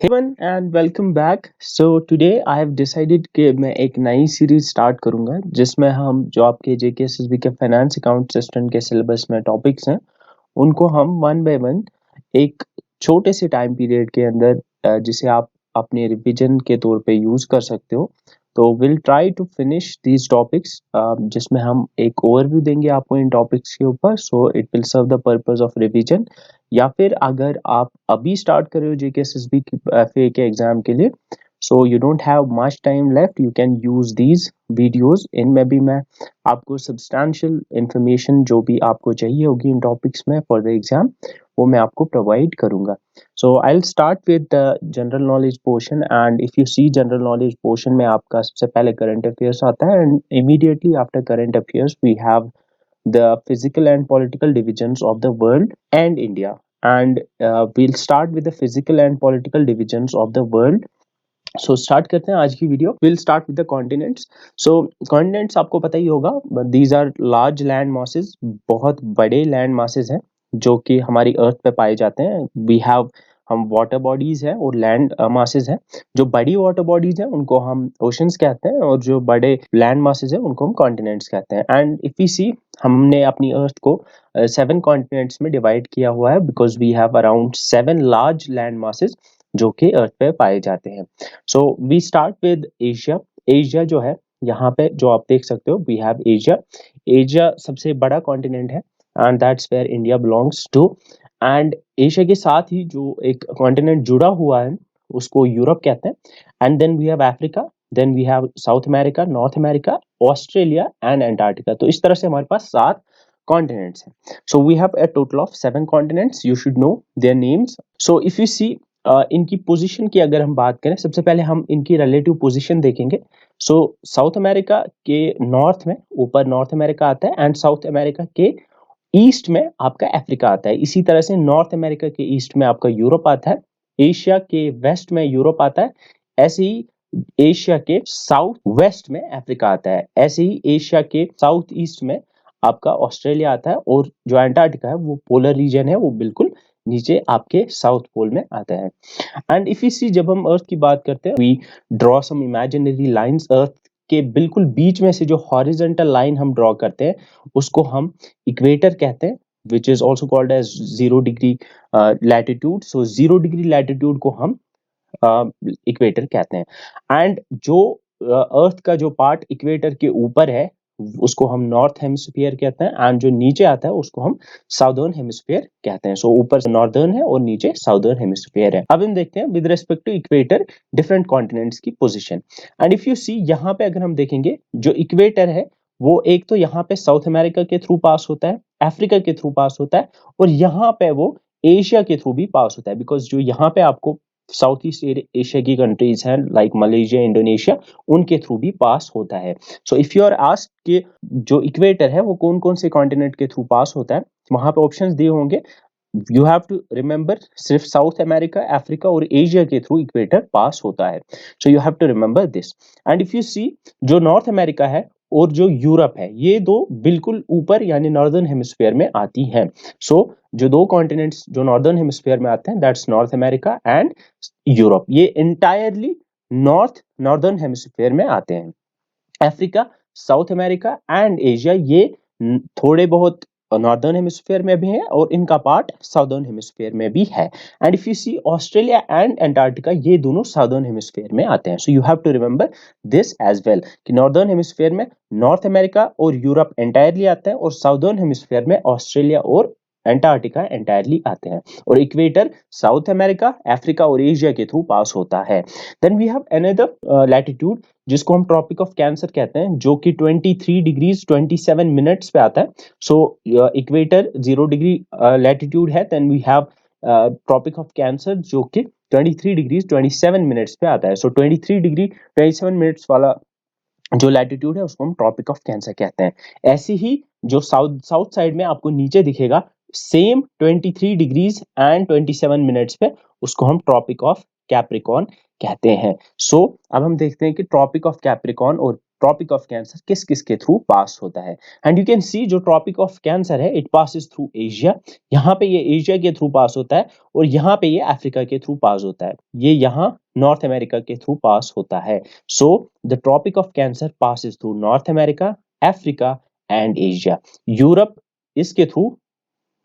Hey everyone and welcome back. So today I have decided कि मैं एक नई सीरीज स्टार्ट करूंगा जिसमें हम जो आपके जेकेएसएसबी के फाइनेंस अकाउंट असिस्टेंट के सिलेबस में टॉपिक्स हैं उनको हम वन बाय वन एक छोटे से टाइम पीरियड के अंदर जिसे आप अपने रिवीजन के तौर पे यूज कर सकते हो। तो will try to finish these topics जिसमें हम एक ओवरव्यू देंगे आपको इन टॉपिक्स के ऊपर, so it will serve the purpose of revision. या फिर अगर आप अभी स्टार्ट कर रहे हो जेकेएसएसबी की एफए के एग्जाम के लिए, so you don't have much time left, you can use these videos. इनमें भी मैं आपको सब्सटैंशियल इंफॉर्मेशन जो भी आपको चाहिए होगी इन टॉपिक्स में फॉर द एग्जाम, वो मैं आपको प्रोवाइड करूंगा। So I will start with the general knowledge portion and if you see general knowledge portion में आपका सबसे पहले करंट अफेयर्स आता है and immediately after current affairs we have the physical and political divisions of the world and India. And we'll start with the physical and political divisions of the world. So start करते हैं आज की video. Will start with the continents. So continents आपको पता ही होगा, these are large land masses, बहुत बड़े लैंड मासेस हैं जो कि हमारी अर्थ पे पाए जाते हैं। वी हैव हम वाटर बॉडीज हैं और लैंड मासेस हैं। जो बड़ी वाटर बॉडीज हैं उनको हम ओशंस कहते हैं और जो बड़े लैंड मासेस हैं उनको हम कॉन्टिनेंट्स कहते हैं। एंड इफ यू सी, हमने अपनी अर्थ को 7 कॉन्टिनेंट्स में डिवाइड किया हुआ है because we have around 7 large land masses जो कि अर्थ पे पाए जाते हैं। So we start with Asia. Asia जो है, यहाँ पे जो आप देख सकते हो, वी हैव एशिया। एशिया सबसे बड़ा कॉन्टिनेंट है and that's where India belongs to. And Asia के साथ ही जो एक कॉन्टिनेंट जुड़ा हुआ है उसको यूरोप कहते हैं। And then we have Africa, then we have South America, North America, Australia and Antarctica. तो इस तरह से हमारे पास 7 कॉन्टिनेंट्स हैं। So we have a total of 7 continents, you should know their names. So if you see इनकी position की अगर हम बात करें, सबसे पहले हम इनकी रिलेटिव पोजीशन देखेंगे। सो साउथ अमेरिका के नॉर्थ में ऊपर नॉर्थ अमेरिका आता है एंड साउथ अमेरिका के ईस्ट में आपका अफ्रीका आता है। इसी तरह से नॉर्थ अमेरिका के ईस्ट में आपका यूरोप आता है, एशिया के वेस्ट में यूरोप आता है, ऐसे ही एशिया के साउथ वेस्ट में अफ्रीका आता है, ऐसे ही एशिया के साउथ ईस्ट में आपका ऑस्ट्रेलिया आता है और जो अंटार्कटिका है वो पोलर रीजन है, वो बिल्कुल नीचे आपके साउथ पोल में आता है। एंड इफ यू सी, जब हम अर्थ की बात करते हैं, we draw some imaginary lines. Earth के बिल्कुल बीच में से जो हॉरिजॉन्टल लाइन हम ड्रॉ करते हैं उसको हम इक्वेटर कहते हैं, which is also called as 0 degree latitude. So 0 degree latitude को हम इक्वेटर कहते हैं। एंड जो अर्थ का जो पार्ट इक्वेटर के ऊपर है उसको हम नॉर्थ हेमिस्फीयर कहते हैं एंड जो नीचे आता है उसको हम साउदर्न हेमिस्फीयर कहते हैं। सो ऊपर नॉर्दर्न है और नीचे साउदर्न हेमिस्फीयर है। अब हम देखते हैं with respect to equator different continents की position. And if you see, यहाँ पे अगर हम देखेंगे, जो इक्वेटर है वो एक तो यहाँ पे साउथ अमेरिका के थ्रू पास होता है, अफ्रीका के थ्रू पास होता है और यहाँ पे वो एशिया के थ्रू भी पास होता है। बिकॉज जो यहाँ पे आपको साउथ ईस्ट एशिया की कंट्रीज हैं लाइक मलेशिया, इंडोनेशिया, उनके थ्रू भी पास होता है। So if you are asked कि जो इक्वेटर है वो कौन कौन से कॉन्टिनेंट के थ्रू पास होता है, वहां पे ऑप्शंस दिए होंगे। यू हैव टू रिमेंबर, सिर्फ साउथ अमेरिका, अफ्रीका और एशिया के थ्रू इक्वेटर पास होता है। So you have to remember this. And if you see, जो नॉर्थ अमेरिका है और जो यूरोप है, ये दो बिल्कुल ऊपर यानी नॉर्दर्न हेमिस्फीयर में आती हैं। सो जो दो कॉन्टिनेंट्स जो नॉर्दर्न हेमिस्फीयर में आते हैं, that's north America and Europe. ये इंटायरली नॉर्दर्न हेमिस्फीयर में आते हैं। Africa, South America and Asia, ये थोड़े बहुत नॉर्दर्न हेमिस्फीयर में भी है और इनका पार्ट साउदर्न हेमिस्फीयर में भी है। And if you see, Australia and Antarctica, ये दोनों साउदर्न हेमिस्फीयर में आते हैं। So you have to remember this as well कि नॉर्दर्न हेमिस्फीयर में नॉर्थ अमेरिका और यूरोप एंटायरली आता है और साउदर्न हेमिस्फीयर में ऑस्ट्रेलिया और अंटार्कटिका एंटायरली आते हैं और इक्वेटर साउथ अमेरिका, अफ्रीका और एशिया के थ्रू पास होता है। Then we have another latitude जिसको हम ट्रॉपिक ऑफ कैंसर कहते हैं, जो कि 23 डिग्रीज 27 मिनट्स पे आता है। सो इक्वेटर 0 डिग्री लैटिट्यूड है, then we have Tropic of Cancer जो कि 23 डिग्रीज 27 मिनट्स पे आता है। सो 23 डिग्री 27 मिनट्स वाला जो लैटिट्यूड है उसको हम ट्रॉपिक ऑफ कैंसर कहते हैं। ऐसे ही जो साउथ साउथ साइड में आपको नीचे दिखेगा, सेम 23 डिग्रीज एंड 27 मिनट्स पे, उसको हम ट्रॉपिक ऑफ कैप्रिकॉर्न कहते हैं। सो अब हम देखते हैं कि ट्रॉपिक ऑफ कैप्रिकॉर्न और ट्रॉपिक ऑफ कैंसर किस किस के थ्रू पास होता है। एंड यू कैन सी जो ट्रॉपिक ऑफ कैंसर है इट पासिस थ्रू एशिया, यहाँ पे ये एशिया के थ्रू पास होता है, और यहाँ पे ये अफ्रीका के थ्रू पास होता है, ये यहाँ नॉर्थ अमेरिका के थ्रू पास होता है। So the Tropic of Cancer passes through North America, Africa and Asia. Europe इसके थ्रू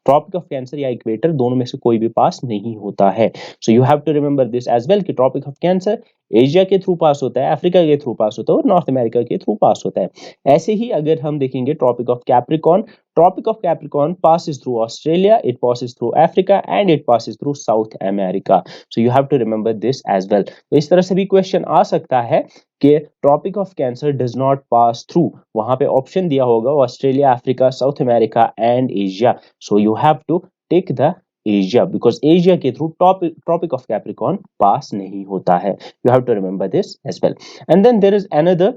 ट्रॉपिक ऑफ कैंसर या इक्वेटर दोनों में से कोई भी पास नहीं होता है। So you have to remember this as well कि ट्रॉपिक ऑफ कैंसर एशिया के थ्रू पास होता है, अफ्रीका के थ्रू पास होता है और नॉर्थ अमेरिका के थ्रू पास होता है। ऐसे ही अगर हम देखेंगे Tropic of Capricorn passes through Australia, it passes through Africa and it passes through South America. So you have to remember this as well. तो इस तरह से भी क्वेश्चन आ सकता है कि Tropic of Cancer does not pass through, वहां पे ऑप्शन दिया होगा Australia, Africa, South America and Asia. So you have to take the Asia because Asia के through Tropic of Capricorn pass नहीं होता है। You have to remember this as well. And then there is another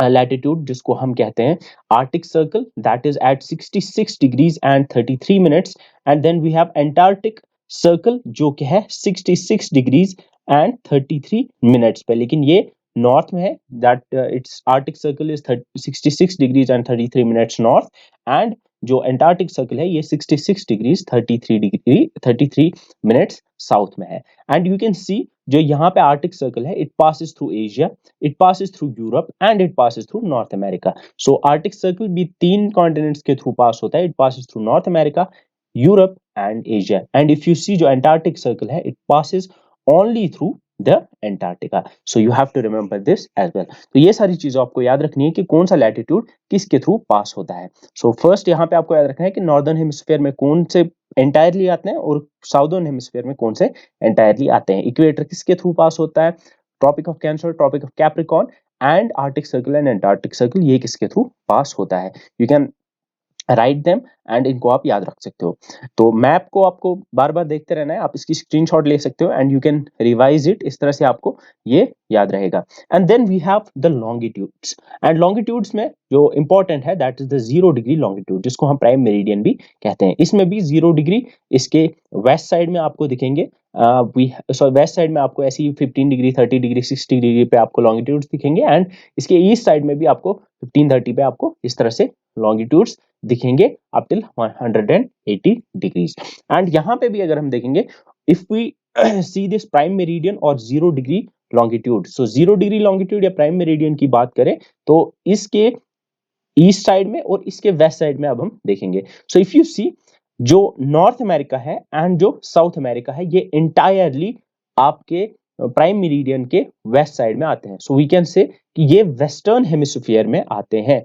latitude जिसको हम कहते हैं Arctic Circle, that is at 66 degrees and 33 minutes. And then we have Antarctic circle जो कि है 66 डिग्रीज एंड 33 मिनट्स पे, लेकिन ये नॉर्थ में है, that it's Arctic circle is 66 degrees and 33 minutes north, and जो एंटार्क्टिक सर्कल है ये 66 डिग्रीज 33 मिनट्स साउथ में है। एंड यू कैन सी जो यहाँ पे आर्टिक सर्कल है it passes through Asia, it passes through Europe and it passes through North America. So Arctic Circle भी तीन continents के through pass होता है, it passes through North America, Europe and Asia. And if you see जो Antarctic Circle है it passes only through the Antarctica. So you have to remember this as well. तो ये सारी चीजें आपको याद रखनी है कि कौन सा लैटिट्यूड किसके थ्रू पास होता है। सो फर्स्ट यहाँ पे आपको याद रखना है कि नॉर्दर्न हेमिस्फीयर में कौन से एंटायरली आते हैं और साउदर्न हेमिस्फीयर में कौन से एंटायरली आते हैं। इक्वेटर किसके थ्रू पास होता है, Tropic of Cancer, Tropic of Capricorn and Arctic Circle and Antarctic Circle ये किसके थ्रू पास होता है। You can write them and इनको आप याद रख सकते हो। तो मैप को आपको बार बार देखते रहना है, आप इसकी स्क्रीनशॉट ले सकते हो and you can revise it, इस तरह से आपको ये याद रहेगा। And then we have the longitudes, and longitudes में जो इंपॉर्टेंट है that is the 0 degree longitude जिसको हम प्राइम मेरिडियन भी कहते हैं। इसमें भी 0 डिग्री इसके वेस्ट साइड में आपको दिखेंगे, वेस्ट साइड में आपको ऐसी 15 डिग्री, 30 डिग्री, 60 डिग्री पे आपको लॉन्गिट्यूड्स दिखेंगे, एंड इसके ईस्ट साइड में भी आपको 15-30 पे आपको इस तरह से लॉन्गिट्यूड्स दिखेंगे अप टिल 180 डिग्रीज। एंड यहाँ पे भी अगर हम देखेंगे if we see this prime meridian और 0 degree longitude, so 0 degree longitude या प्राइम मेरिडियन की बात करें तो इसके ईस्ट साइड में और इसके वेस्ट साइड में अब हम देखेंगे। सो इफ यू सी जो नॉर्थ अमेरिका है एंड जो साउथ अमेरिका है ये इंटायरली आपके प्राइम मेरिडियन के वेस्ट साइड में आते हैं। सो वी कैन से कि ये वेस्टर्न हेमिस्फीयर में आते हैं।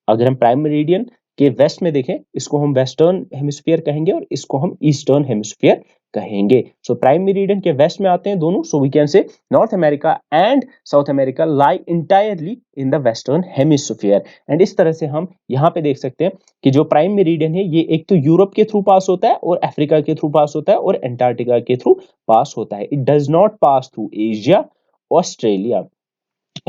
अगर हम प्राइम मेरिडियन के वेस्ट में देखें इसको हम वेस्टर्न हेमिस्फीयर कहेंगे और इसको हम ईस्टर्न हेमिस्फीयर कहेंगे। सो प्राइम मेरिडियन के वेस्ट में आते हैं दोनों, so we can say North America and South America lie entirely in the western hemisphere. And इस तरह से हम यहाँ पे देख सकते हैं कि जो प्राइम मेरिडियन है ये एक तो यूरोप के थ्रू पास होता है और अफ्रीका के थ्रू पास होता है और एंटार्क्टिका के थ्रू पास होता है। It does not pass through Asia, Australia.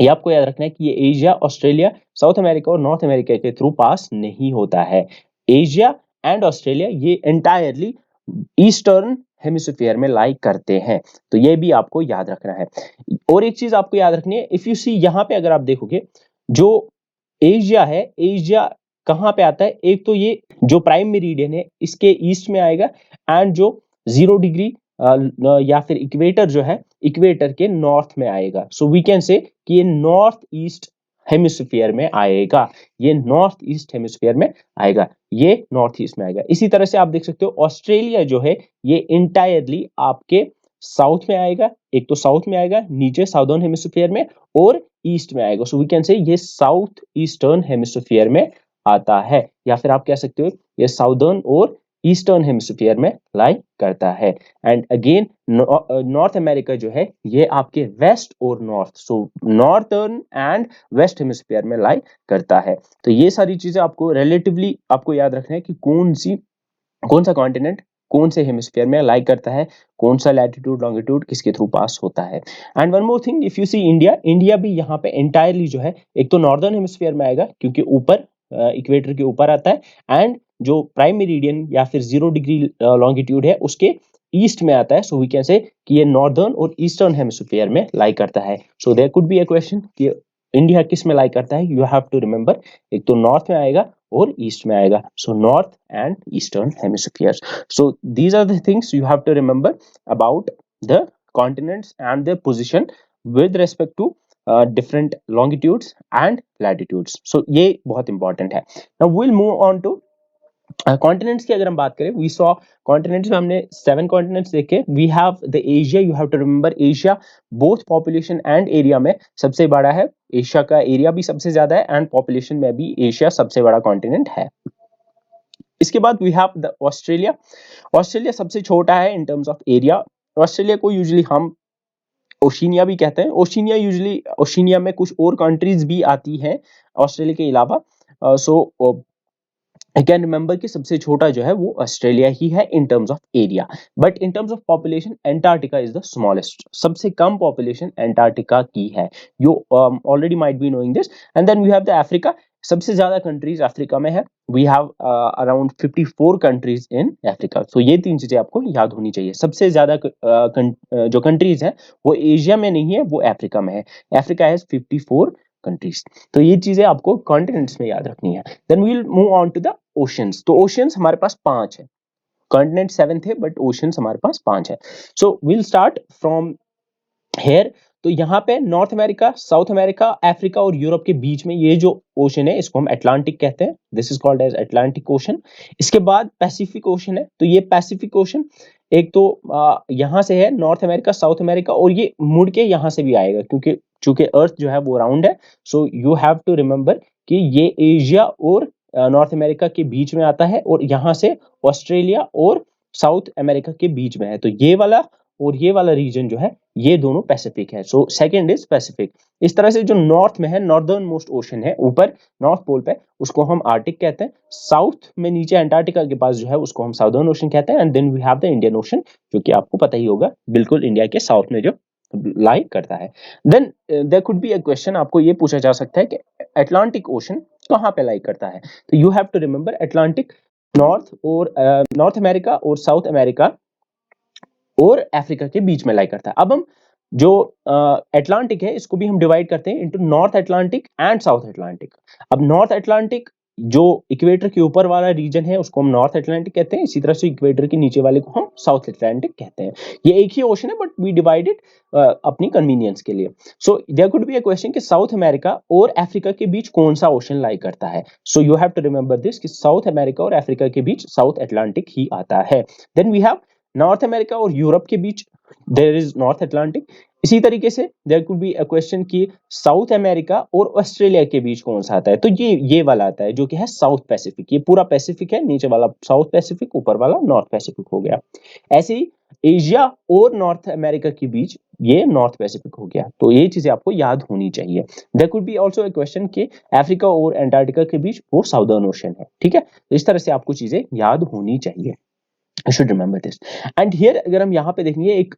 ये आपको याद रखना है कि ये एशिया, ऑस्ट्रेलिया, साउथ अमेरिका और नॉर्थ अमेरिका के थ्रू पास नहीं होता है। एशिया एंड ऑस्ट्रेलिया ये एंटायरली ईस्टर्न हेमिस्फीयर में लाई करते हैं, तो ये भी आपको याद रखना है। और एक चीज आपको याद रखनी है, इफ यू सी यहाँ पे अगर आप देखोगे जो एशिया है, एशिया कहाँ पे आता है, एक तो ये जो प्राइम मेरिडियन है इसके ईस्ट में आएगा एंड जो 0 डिग्री या फिर इक्वेटर जो है इक्वेटर के नॉर्थ में आएगा। सो वी कैन से कि ये नॉर्थ ईस्ट हेमिस्फीयर में आएगा, ये नॉर्थ ईस्ट हेमिस्फीयर में आएगा, ये नॉर्थ ईस्ट में आएगा। इसी तरह से आप देख सकते हो ऑस्ट्रेलिया जो है ये इंटायरली आपके साउथ में आएगा, एक तो साउथ में आएगा नीचे साउदर्न हेमिस्फीयर में और ईस्ट में आएगा। सो वी कैन से ये साउथ ईस्टर्न हेमिस्फीयर में आता है, या फिर आप कह सकते हो ये साउदर्न और ईस्टर्न हेमिस्फीयर में लाई करता है। एंड अगेन नॉर्थ अमेरिका जो है ये आपके वेस्ट और north, so northern and west hemisphere में लाई करता है। तो ये सारी चीजें आपको रिलेटिवली आपको याद रखना है कि कौन सा कॉन्टिनेंट कौन से हेमिस्फीयर में लाई करता है, कौन सा लैटिट्यूड लॉन्गिट्यूड किसके थ्रू पास होता है। And one more thing, if you see India, India भी यहाँ पे एंटायरली जो है एक तो नॉर्दर्न हेमिस्फीयर में आएगा क्योंकि ऊपर इक्वेटर के ऊपर आता है, एंड जो प्राइम मेरिडियन या फिर 0 डिग्री लॉन्गिट्यूड है उसके ईस्ट में आता है। सो वी कैन से कि ये नॉर्दर्न और ईस्टर्न हेमिस्फीयर में लाई करता है। So there could be a question कि इंडिया किस में लाई करता है, यू हैव टू रिमेंबर, एक तो नॉर्थ में आएगा और ईस्ट में आएगा, so north and eastern hemisphere. So these are the things you have to remember about the continents and their position with respect to different longitudes and latitudes. So ये बहुत important है। Now will move on to continents की अगर हम बात करें, we saw continents में हमने 7 कॉन्टिनेंट्स देखे। We have the Asia, you have to remember Asia both population and area में सबसे बड़ा है, एशिया का एरिया भी सबसे ज्यादा है एंड पॉपुलेशन में भी एशिया सबसे बड़ा कॉन्टिनेंट है। इसके बाद we have the Australia, Australia सबसे छोटा है in terms of area. Australia को यूजुअली हम ओशिनिया भी कहते हैं। ओशिनिया यूजुअली, ओशिनिया में कुछ और कंट्रीज भी आती हैं ऑस्ट्रेलिया के अलावा। सो आई कैन रिमेंबर कि सबसे छोटा जो है वो ऑस्ट्रेलिया ही है in terms of area, but in terms of population Antarctica is the smallest, सबसे कम पॉपुलेशन एंटार्क्टिका की है। You already might be knowing this. And then we have the Africa, सबसे ज्यादा कंट्रीज अफ्रीका में है। We have around 54 countries in Africa. तो ये 3 चीजें आपको याद होनी चाहिए। सबसे ज्यादा जो कंट्रीज है वो एशिया में नहीं है, वो अफ्रीका में है। Africa has 54 countries. तो ये चीजें आपको कॉन्टिनेंट्स में याद रखनी है। Then we will move on to the oceans. तो ओशंस हमारे पास 5 है, कॉन्टिनेंट 7 थे बट ओशंस हमारे पास 5 है। So we'll start from here. तो यहाँ पे North America, South America, Africa और यूरोप के बीच में ये जो ओशन है इसको हम अटलांटिक कहते हैं, this is called as Atlantic Ocean. इसके बाद पैसिफिक ओशन है, तो ये पैसिफिक ओशन एक तो यहाँ से है नॉर्थ अमेरिका, साउथ अमेरिका, और ये मुड़ के यहाँ से भी आएगा क्योंकि चूंकि अर्थ जो है वो राउंड है। So you have to remember कि ये एशिया और नॉर्थ अमेरिका के बीच में आता है और यहाँ से ऑस्ट्रेलिया और साउथ अमेरिका के बीच में है। तो ये वाला और ये वाला रीजन जो है ये दोनों पैसिफिक है। So second is Pacific. इस तरह से जो नॉर्थ में है, नॉर्दर्न मोस्ट ओशन है ऊपर नॉर्थ पोल पे, उसको हम आर्टिक कहते हैं। साउथ में नीचे अंटार्कटिका के पास जो है उसको हम साउदर्न ओशन कहते हैं। And then we have the Indian Ocean, जो कि आपको पता ही होगा, बिल्कुल इंडिया के साउथ में जो लाई करता है। Then there could be a question, आपको ये पूछा जा सकता है कि अटलांटिक ओशन कहाँ पे लाई करता है। तो you have to remember Atlantic north और नॉर्थ अमेरिका और साउथ अमेरिका और अफ्रीका के बीच में लाई करता है। अब हम जो अटलांटिक है इसको भी हम डिवाइड करते हैं into north Atlantic and south Atlantic. अब नॉर्थ अटलांटिक जो इक्वेटर के ऊपर वाला रीजन है उसको हम नॉर्थ अटलांटिक कहते हैं, इसी तरह से इक्वेटर के नीचे वाले को हम साउथ अटलांटिक कहते हैं। ये एक ही ओशन है बट वी डिवाइड इट अपनी कन्वीनियंस के लिए। So there could be a question कि साउथ अमेरिका और अफ्रीका के बीच कौन सा ओशन लाई करता है। So you have to remember this कि साउथ अमेरिका और अफ्रीका के बीच साउथ अटलांटिक ही आता है। Then we have north America और यूरोप के बीच देयर इज नॉर्थ अटलांटिक। इसी तरीके से there could be a question कि साउथ अमेरिका और ऑस्ट्रेलिया के बीच कौन सा आता है। तो ये वाला आता है जो कि है साउथ पैसिफिक। ये पूरा पैसिफिक है, नीचे वाला साउथ पैसिफिक, ऊपर वाला नॉर्थ पैसिफिक हो गया। ऐसे ही एशिया और नॉर्थ अमेरिका के बीच ये नॉर्थ पैसिफिक हो गया। तो ये चीजें आपको याद होनी चाहिए। There could be also a question कि अफ्रीका और अंटार्कटिका के बीच वो साउदर्न ओशन है। ठीक है, तो इस तरह से आपको चीजें याद होनी चाहिए। I should remember this. And here अगर हम यहाँ पे देखेंगे एक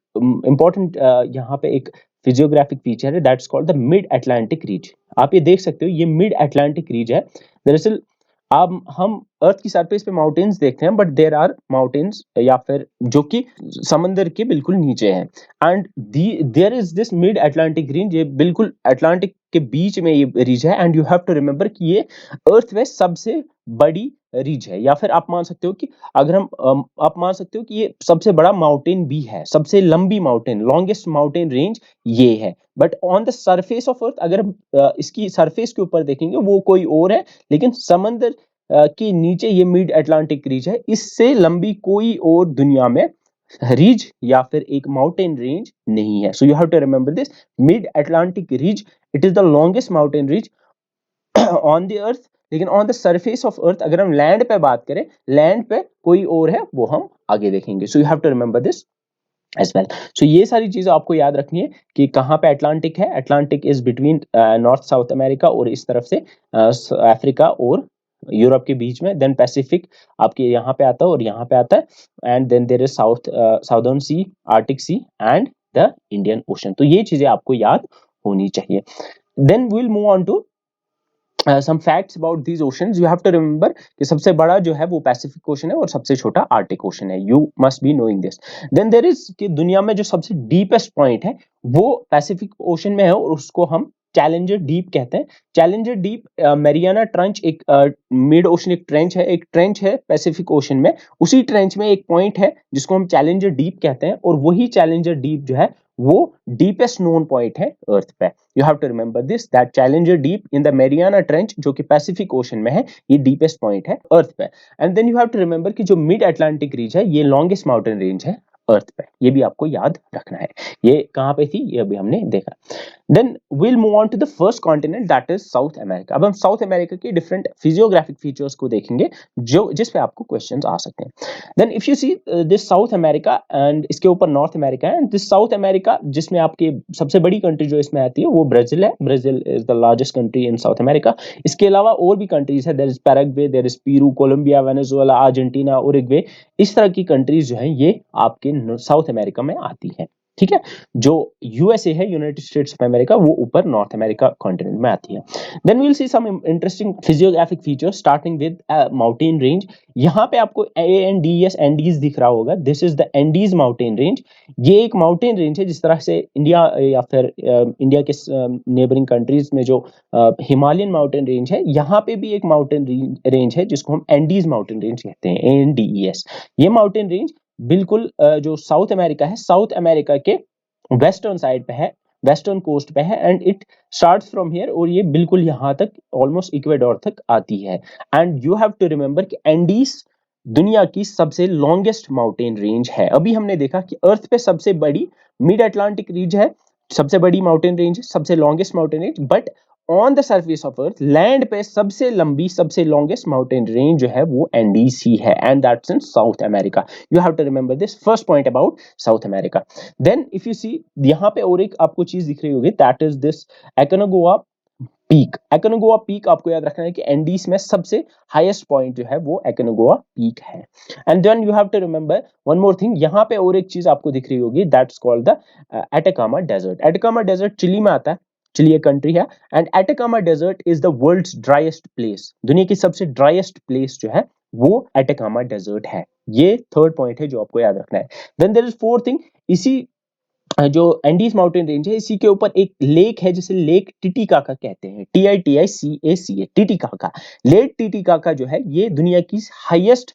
important यहाँ पे एक फिजियोग्राफिक फीचर है, that's called the mid Atlantic ridge. आप ये देख सकते हो, ये मिड अटलांटिक रीज है। दरअसल अब हम अर्थ की सरफेस पे माउंटेन्स देखते हैं बट देयर आर माउंटेन्स या फिर जो कि समंदर के बिल्कुल नीचे हैं। And there is this mid Atlantic ridge, ये बिल्कुल अटलांटिक के बीच में ये रीज है। And you have to remember कि ये अर्थ में सबसे बड़ी रीज है, या फिर आप मान सकते हो कि अगर हम आप मान सकते हो कि ये सबसे बड़ा माउंटेन भी है, सबसे लंबी माउंटेन, लॉन्गेस्ट माउंटेन रेंज ये है। But on the surface of earth अगर हम इसकी सरफेस के ऊपर देखेंगे वो कोई और है, लेकिन समंदर के नीचे ये मिड अटलांटिक रीज है। इससे लंबी कोई और दुनिया में रीज या फिर एक माउंटेन रेंज नहीं है। So you have to remember this, mid Atlantic ridge, it is the longest mountain ridge on the earth. लेकिन on the surface of earth अगर हम लैंड पे बात करें, लैंड पे कोई और है, वो हम आगे देखेंगे। So you have to remember this as well. So ये सारी चीजें आपको याद रखनी है कि कहाँ पे अटलांटिक है। Atlantic is between north south America और इस तरफ से अफ्रीका और यूरोप के बीच में। देन पैसिफिक आपके यहाँ पे आता है और यहाँ पे आता है। And then there is southern sea, arctic sea and the Indian ocean. तो ये चीजें आपको याद होनी चाहिए। Then we will move on to some facts about these oceans. You have to remember कि सबसे बड़ा जो है वो पैसिफिक ओशन है और सबसे छोटा आर्टिक ओशन है। You must be knowing this. Then there is कि दुनिया में जो सबसे डीपेस्ट पॉइंट है वो पैसिफिक ओशन में है और उसको हम चैलेंजर डीप कहते हैं। चैलेंजर डीप मैरियाना ट्रेंच एक मिड ओशन एक ट्रेंच है पैसिफिक ओशन में। उसी ट्रेंच में एक पॉइंट है जिसको हम चैलेंजर डीप कहते हैं, और वही चैलेंजर डीप जो है वो डीपेस्ट नोन पॉइंट है अर्थ पे। You have to remember this that challenger deep in the Mariana trench जो कि पैसिफिक ओशन में है, ये डीपेस्ट पॉइंट है अर्थ पे। And then you have to remember कि जो मिड अटलांटिक रीज है ये लॉन्गेस्ट माउंटेन रेंज है अर्थ पे। ये भी आपको याद रखना है। ये कहां पे थी ये अभी हमने देखा। Then we'll move on to the first continent that is south America. अब हम साउथ अमेरिका के डिफरेंट फिजियोग्राफिक फीचर्स को देखेंगे जो जिस पे आपको क्वेश्चंस आ सकते हैं। Then if you see this south America and इसके ऊपर नॉर्थ अमेरिका है, एंड दिस साउथ अमेरिका जिसमें आपकी सबसे बड़ी कंट्री जो इसमें आती है वो ब्राजील है। Brazil is the largest country in south America. इसके अलावा और भी कंट्रीज है, there is Paraguay, there is Peru, Colombia, Venezuela, Argentina, Uruguay. इस तरह की कंट्रीज जो है ये आपके साउथ अमेरिका में आती है। ठीक है, जो यूएसए है, यूनाइटेड स्टेट्स ऑफ अमेरिका, वो ऊपर नॉर्थ अमेरिका कॉन्टिनेंट में आती है। Then we will see some interesting physiographic features starting with mountain range. यहाँ पे आपको एएनडीएस एंडीज दिख रहा होगा। This is the Andes mountain range. ये एक माउंटेन रेंज है जिस तरह से इंडिया या फिर इंडिया के नेबरिंग कंट्रीज में जो हिमालयन माउंटेन रेंज है, यहाँ पे भी एक माउंटेन रेंज है जिसको हम एंडीज माउंटेन रेंज कहते हैं, एएनडीईएस। ये माउंटेन रेंज बिल्कुल जो साउथ अमेरिका है, साउथ अमेरिका के वेस्टर्न साइड पे है, वेस्टर्न कोस्ट पे है, and it starts from here, और ये बिल्कुल यहाँ तक ऑलमोस्ट इक्वेडोर तक आती है। And you have to remember कि एंडीज दुनिया की सबसे लॉन्गेस्ट माउंटेन रेंज है। अभी हमने देखा कि अर्थ पे सबसे बड़ी मिड अटलांटिक रीज है, सबसे बड़ी माउंटेन रेंज है, सबसे longest mountain range, but on the surface of earth land पे सबसे लंबी सबसे लॉन्गेस्ट माउंटेन रेंज जो है वो एंडीज ही है, and that's in south America. You have to remember this first point about South America. Then if you see यहाँ पे और एक आपको चीज दिख रही होगी, that is this Aconcagua peak. Aconcagua peak आपको याद रखना है कि एंडीज में सबसे हाईएस्ट पॉइंट जो है वो एकोनोगुआ पीक है। And then you have to remember one more thing, यहाँ पे और एक चीज आपको दिख रही होगी, that's called the Atacama desert. Atacama desert Chile में आता है, चिली एक कंट्री है, and Atacama desert is the world's driest place. दुनिया की सबसे ड्राइएस्ट प्लेस जो है वो एटाकामा डेजर्ट है। ये थर्ड पॉइंट है जो आपको याद रखना है। Then there is fourth thing, इसी जो एंडीज माउंटेन रेंज है इसी के ऊपर एक लेक है जिसे लेक टिटिकाका कहते हैं, TITICACA, टिटिकाका। लेक टिटिकाका जो है ये दुनिया की हाईएस्ट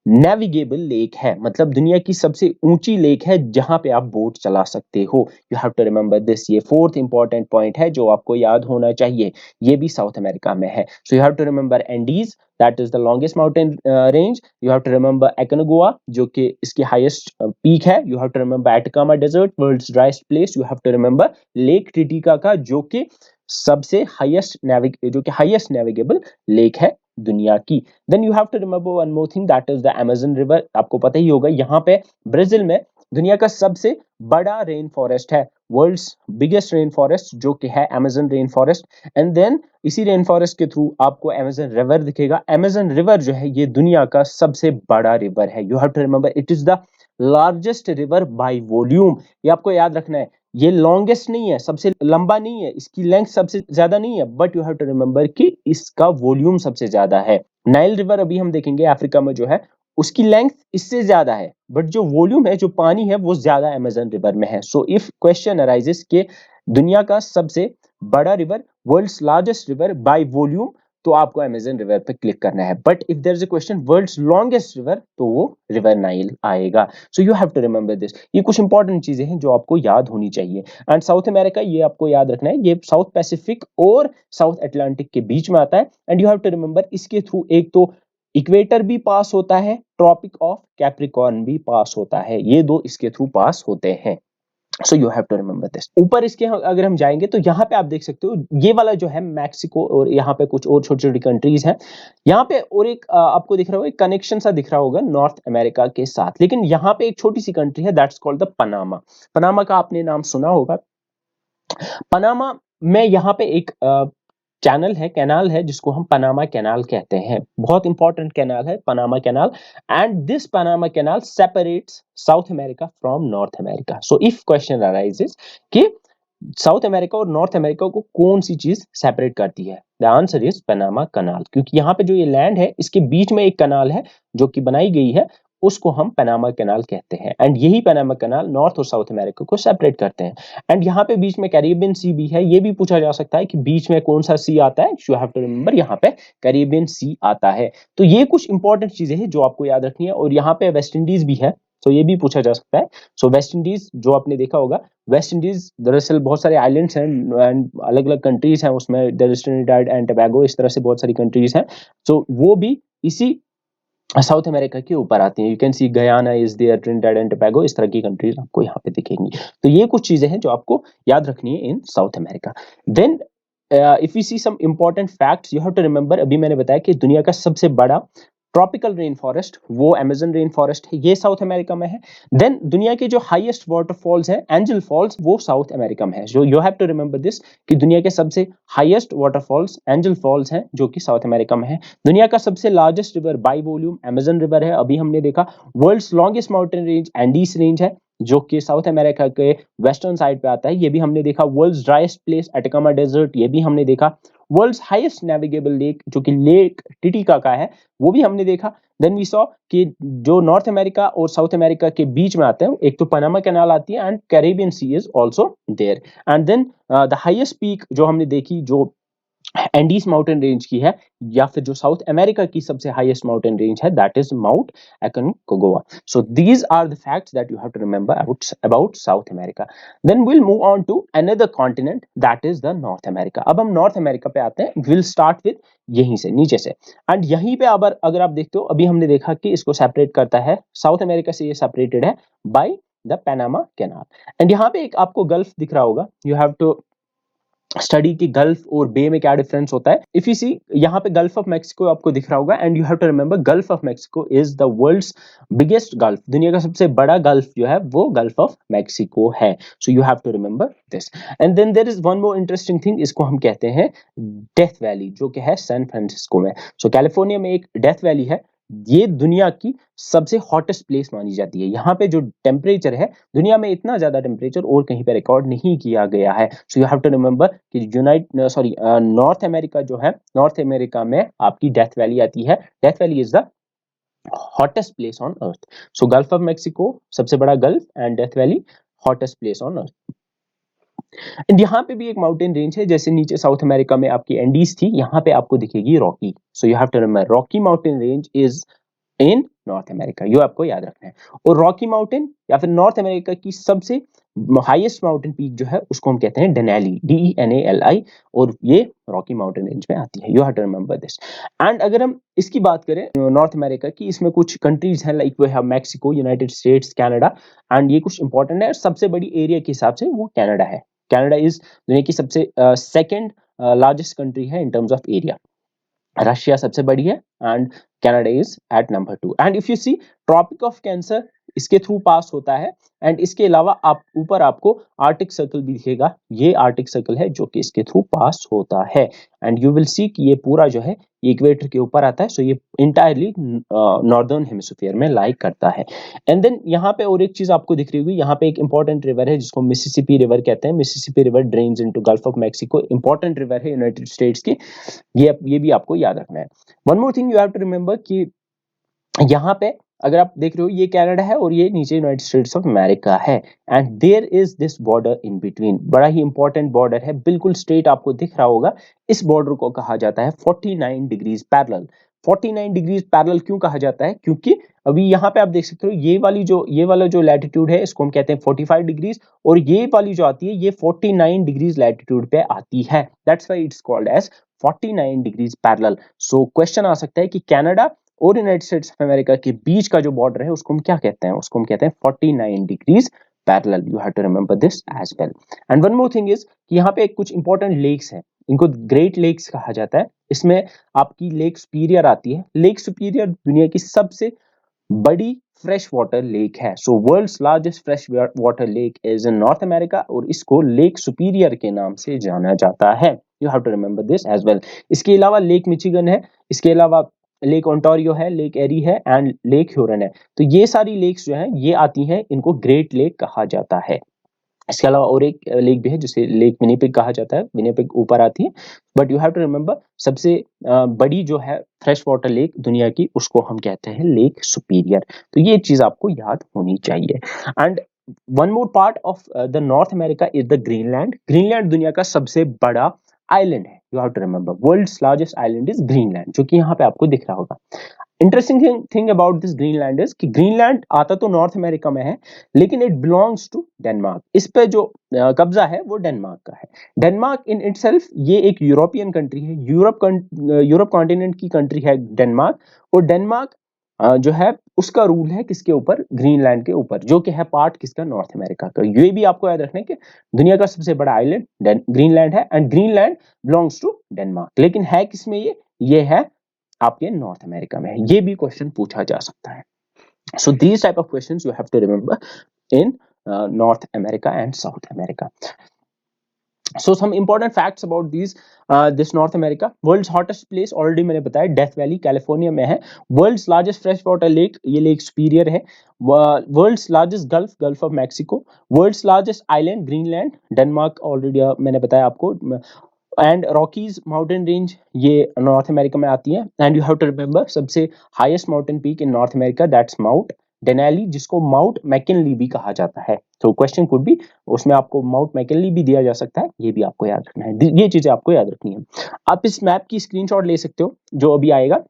नेविगेबल लेक है, मतलब दुनिया की सबसे ऊंची लेक है जहां पे आप बोट चला सकते हो। You have to remember this. ये फोर्थ इंपॉर्टेंट पॉइंट है जो आपको याद होना चाहिए। ये भी साउथ अमेरिका में है। So you have to remember Andes, that is the longest mountain range. You have to remember Aconcagua जो कि इसकी हाईएस्ट पीक है। You have to remember Atacama desert, world's driest place. You have to remember lake Titicaca जो कि सबसे highest navigable lake है दुनिया की। Then you have to remember one more thing, that is the Amazon river. आपको पता ही होगा यहाँ पे ब्राजील में दुनिया का सबसे बड़ा रेन फॉरेस्ट है, वर्ल्ड्स बिगेस्ट रेन फॉरेस्ट जो कि है Amazon rain forest. And then इसी रेन फॉरेस्ट के थ्रू आपको अमेजन रिवर दिखेगा। अमेजन रिवर जो है ये दुनिया का सबसे बड़ा रिवर है। You have to remember it is the largest river by volume. ये आपको याद रखना है। ये लॉन्गेस्ट नहीं है, सबसे लंबा नहीं है, इसकी लेंथ सबसे ज्यादा नहीं है, but you have to remember कि इसका वॉल्यूम सबसे ज्यादा है। नाइल रिवर अभी हम देखेंगे अफ्रीका में जो है उसकी लेंथ इससे ज्यादा है, बट जो वॉल्यूम है, जो पानी है, वो ज्यादा अमेजन रिवर में है। सो इफ क्वेश्चन अराइजेस के दुनिया का सबसे बड़ा river, world's largest river by volume, तो आपको अमेजन रिवर पे क्लिक करना है। But if there is a question world's longest river, तो वो रिवर नाइल आएगा। So you have to remember this. ये कुछ इंपॉर्टेंट चीजें हैं जो आपको याद होनी चाहिए। एंड साउथ अमेरिका, ये आपको याद रखना है, ये साउथ पैसिफिक और साउथ अटलांटिक के बीच में आता है। And you have to remember इसके थ्रू एक तो इक्वेटर भी पास होता है, ट्रॉपिक ऑफ कैप्रिकॉर्न भी पास होता है, ये दो इसके थ्रू पास होते हैं। So you have to remember this. ऊपर इसके अगर हम जाएंगे तो यहाँ पे आप देख सकते हो ये वाला जो है मैक्सिको, और यहाँ पे कुछ और छोटी छोटी कंट्रीज हैं। यहाँ पे और एक आपको दिख रहा होगा, एक कनेक्शन सा दिख रहा होगा नॉर्थ अमेरिका के साथ। लेकिन यहाँ पे एक छोटी सी कंट्री है, that's called the Panama. Panama का आपने नाम सुना होगा। पनामा में यहाँ पे एक चैनल है, कैनाल है, जिसको हम पनामा कैनाल कहते हैं। बहुत इंपॉर्टेंट कैनाल है Panama canal. And this Panama canal separates south America from north America. So if question arises कि साउथ अमेरिका और नॉर्थ अमेरिका को कौन सी चीज सेपरेट करती है, the answer is Panama canal. क्योंकि यहाँ पे जो ये लैंड है इसके बीच में एक कनाल है जो कि बनाई गई है, उसको हम पनामा कैनाल कहते हैं। एंड यही पनामा कैनाल नॉर्थ और साउथ अमेरिका को सेपरेट करते हैं। एंड यहाँ पे बीच में कैरिबियन सी भी है। ये भी पूछा जा सकता है कि बीच में कौन सा सी आता है। यू हैव टू रिमेंबर यहाँ पे कैरिबियन सी आता है। तो ये कुछ इंपॉर्टेंट चीजें हैं जो आपको याद रखनी है। और यहाँ पे वेस्ट इंडीज भी है, तो ये भी पूछा जा सकता है। सो वेस्ट इंडीज जो आपने देखा होगा, वेस्ट इंडीज दरअसल बहुत सारे आइलैंड्स हैं एंड अलग अलग कंट्रीज हैं उसमें, ट्रिनिडाद एंड टोबैगो, इस तरह से बहुत सारी कंट्रीज हैं। सो वो भी इसी साउथ अमेरिका के ऊपर आती हैं। You can see Guyana is there, Trinidad and Tobago, इस तरह की कंट्रीज आपको यहाँ पे दिखेंगी। तो ये कुछ चीजें हैं जो आपको याद रखनी है in south America. Then if you see some important facts, you have to remember, अभी मैंने बताया कि दुनिया का सबसे बड़ा ट्रॉपिकल रेन फॉरेस्ट वो अमेजन रेन फॉरेस्ट है, ये साउथ अमेरिका में है। देन दुनिया के जो हाईएस्ट वाटरफॉल्स हैं, एंजल फॉल्स, वो साउथ अमेरिका में है। जो you have to remember this कि दुनिया के सबसे हाईएस्ट वाटरफॉल्स एंजल फॉल्स हैं जो कि साउथ अमेरिका में है। दुनिया का सबसे largest river by volume Amazon river है, अभी हमने देखा। World's longest mountain range Andes range है जो कि साउथ अमेरिका के वेस्टर्न साइड पे आता है, ये भी हमने देखा। World's driest place Atacama desert, ये भी हमने देखा। वर्ल्ड्स हाईएस्ट नेविगेबल लेक जो कि लेक टिटिका का है, वो भी हमने देखा। देन वी सॉ कि जो नॉर्थ अमेरिका और साउथ अमेरिका के बीच में आते हैं, एक तो पनामा कैनाल आती है and Caribbean sea is also there. And then the highest peak जो हमने देखी, जो एंडीज माउंटेन रेंज की है, या फिर जो साउथ अमेरिका की सबसे हाईएस्ट माउंटेन रेंज है, that is mount Aconcagua. So these are the facts that you have to remember about South America. Then will move on to another continent, that is the north America. अब हम north America पे आते हैं। Will start with यहीं से, नीचे से। And यहीं पे अगर आप देखते हो, अभी हमने देखा कि इसको सेपरेट करता है, साउथ अमेरिका से ये सेपरेटेड है by the Panama canal. And यहाँ पे एक आपको गल्फ दिख रहा होगा, यू हैव टू स्टडी की गल्फ और बे में क्या डिफरेंस होता है। इफ यू सी, यहाँ पे गल्फ ऑफ मैक्सिको आपको दिख रहा होगा, and you have to remember gulf of Mexico is the world's biggest gulf. दुनिया का सबसे बड़ा गल्फ जो है वो गल्फ ऑफ मैक्सिको है। So you have to remember this. And then there is one more interesting thing, इसको हम कहते हैं डेथ वैली, जो कि है सैन फ्रांसिस्को में। सो कैलिफोर्निया में एक डेथ वैली है, ये दुनिया की सबसे हॉटेस्ट प्लेस मानी जाती है। यहाँ पे जो टेम्परेचर है, दुनिया में इतना ज्यादा टेम्परेचर और कहीं पे रिकॉर्ड नहीं किया गया है। So you have to remember कि नॉर्थ अमेरिका जो है, नॉर्थ अमेरिका में आपकी डेथ वैली आती है। Death valley is the hottest place on earth. So gulf of Mexico सबसे बड़ा gulf, and death valley hottest place on earth. And यहाँ पे भी एक माउंटेन रेंज है, जैसे नीचे साउथ अमेरिका में आपकी एंडीज थी, यहाँ पे आपको दिखेगी Rocky. So you have to remember Rocky mountain range is in north America, ये आपको याद रखना है। और रॉकी माउंटेन या फिर नॉर्थ अमेरिका की सबसे हाईएस्ट माउंटेन पीक जो है उसको हम कहते हैं डेनेली, DENALI, और ये रॉकी माउंटेन रेंज में आती है। You have to remember this. And अगर हम इसकी बात करें नॉर्थ अमेरिका की, इसमें कुछ कंट्रीज हैं, like we have Mexico, United States, Canada, and ये कुछ इंपॉर्टेंट है। सबसे बड़ी एरिया के हिसाब से वो कनाडा है। कनाडा इज दुनिया की सबसे सेकंड लार्जेस्ट कंट्री है in terms of area. Russia सबसे बड़ी है, and Canada is at number 2। And if you see, Tropic of Cancer इसके थ्रू पास होता है। एंड इसके अलावा आप ऊपर आपको आर्टिक सर्कल भी दिखेगा, ये आर्टिक सर्कल है जो कि इसके थ्रू पास होता है। एंड यू विल सी कि ये पूरा जो है ये इक्वेटर के ऊपर आता है। सो ये इंटायरली नॉर्दर्न हेमिस्फीयर में लाई करता है। एंड देन यहाँ पे और एक चीज आपको दिख रही होगी, यहाँ पे एक इंपॉर्टेंट रिवर है जिसको मिसिसिपी रिवर कहते हैं। Mississippi river drains into gulf of Mexico, important river है यूनाइटेड स्टेट्स की। ये भी आपको याद रखना है। One more thing you have to remember कि यहाँ पे अगर आप देख रहे हो, ये कनाडा है और ये नीचे यूनाइटेड स्टेट्स ऑफ अमेरिका है। And there is this border in between, बड़ा ही इंपॉर्टेंट बॉर्डर है, बिल्कुल स्ट्रेट आपको दिख रहा होगा। इस बॉर्डर को कहा जाता है 49 डिग्रीज पैरेलल। 49 डिग्रीज पैरेलल क्यों कहा जाता है? क्योंकि अभी यहाँ पे आप देख सकते हो, ये वाला जो लैटिट्यूड है इसको हम कहते हैं 45 डिग्रीज, और ये वाली जो आती है ये 49 डिग्रीज लैटिट्यूड पे आती है। That's why it's called as 49 degrees parallel. So question आ सकता है कि कनाडा और यूनाइटेड स्टेट्स ऑफ अमेरिका के बीच का जो बॉर्डर है उसको हम क्या कहते हैं? उसको हम कहते हैं 49 degrees parallel. You have to remember this as well. And one more thing is कि यहाँ पे कुछ इंपॉर्टेंट लेक्स हैं, इनको ग्रेट लेक्स कहा जाता है। इसमें आपकी लेक सुपीरियर आती है। लेक सुपीरियर दुनिया की सबसे बड़ी फ्रेश वाटर लेक है। So world's largest fresh water lake is in north America, और इसको लेक सुपीरियर के नाम से जाना जाता है। You have to remember this as well. इसके अलावा लेक मिचिगन है, इसके अलावा लेक ओंटारियो है, लेक एरी है, एंड लेक ह्यूरन है। तो ये सारी लेक्स जो हैं ये आती हैं, इनको ग्रेट लेक कहा जाता है। इसके अलावा और एक लेक भी है जिसे लेक विनिपेग कहा जाता है, विनिपेग ऊपर आती है, but you have to remember सबसे बड़ी जो है फ्रेश वाटर लेक दुनिया की, उसको हम कहते हैं लेक सुपीरियर। तो ये चीज आपको याद होनी चाहिए। And one more part of the north America is the Greenland. Greenland दुनिया का सबसे बड़ा आइलैंड है, you have to remember world's largest island is Greenland, जो कि यहाँ पे आपको दिख रहा होगा। Interesting thing about this Greenland is कि ग्रीनलैंड आता तो नॉर्थ अमेरिका में है, लेकिन इट बिलोंग्स टू डेनमार्क। इस पे जो कब्जा है वो डेनमार्क का है। डेनमार्क इन इटसेल्फ ये एक यूरोपियन कंट्री है, यूरोप कॉन्टिनेंट की कंट्री है डेनमार्क। और डेनमार्क जो है उसका रूल है किसके ऊपर, ग्रीनलैंड के ऊपर, जो कि है पार्ट किसका, नॉर्थ अमेरिका का। ये भी आपको याद रखना है कि दुनिया का सबसे बड़ा आइलैंड ग्रीनलैंड है, and Greenland belongs to Denmark. लेकिन है किसमें ये है आपके नॉर्थ अमेरिका में है। ये भी क्वेश्चन पूछा जा सकता है। So these type of questions you have to remember in North America and South America. So some important facts about this North America. World's hottest place already मैंने बताया, डेथ वैली कैलिफोर्निया में है। World's largest fresh water lake, ये lake superior है। World's largest gulf of Mexico. World's largest island Greenland, Denmark already मैंने बताया आपको। And Rockies mountain range ये नॉर्थ अमेरिका में आती है। And you have to remember सबसे highest mountain peak in north America, that's mount Denali, जिसको mount McKinley भी कहा जाता है। तो क्वेश्चन कुड बी, उसमें आपको माउंट मैकिनली भी दिया जा सकता है, ये भी आपको याद रखना है। ये चीजें आपको याद रखनी है। आप इस मैप की स्क्रीनशॉट ले सकते हो, जो अभी आएगा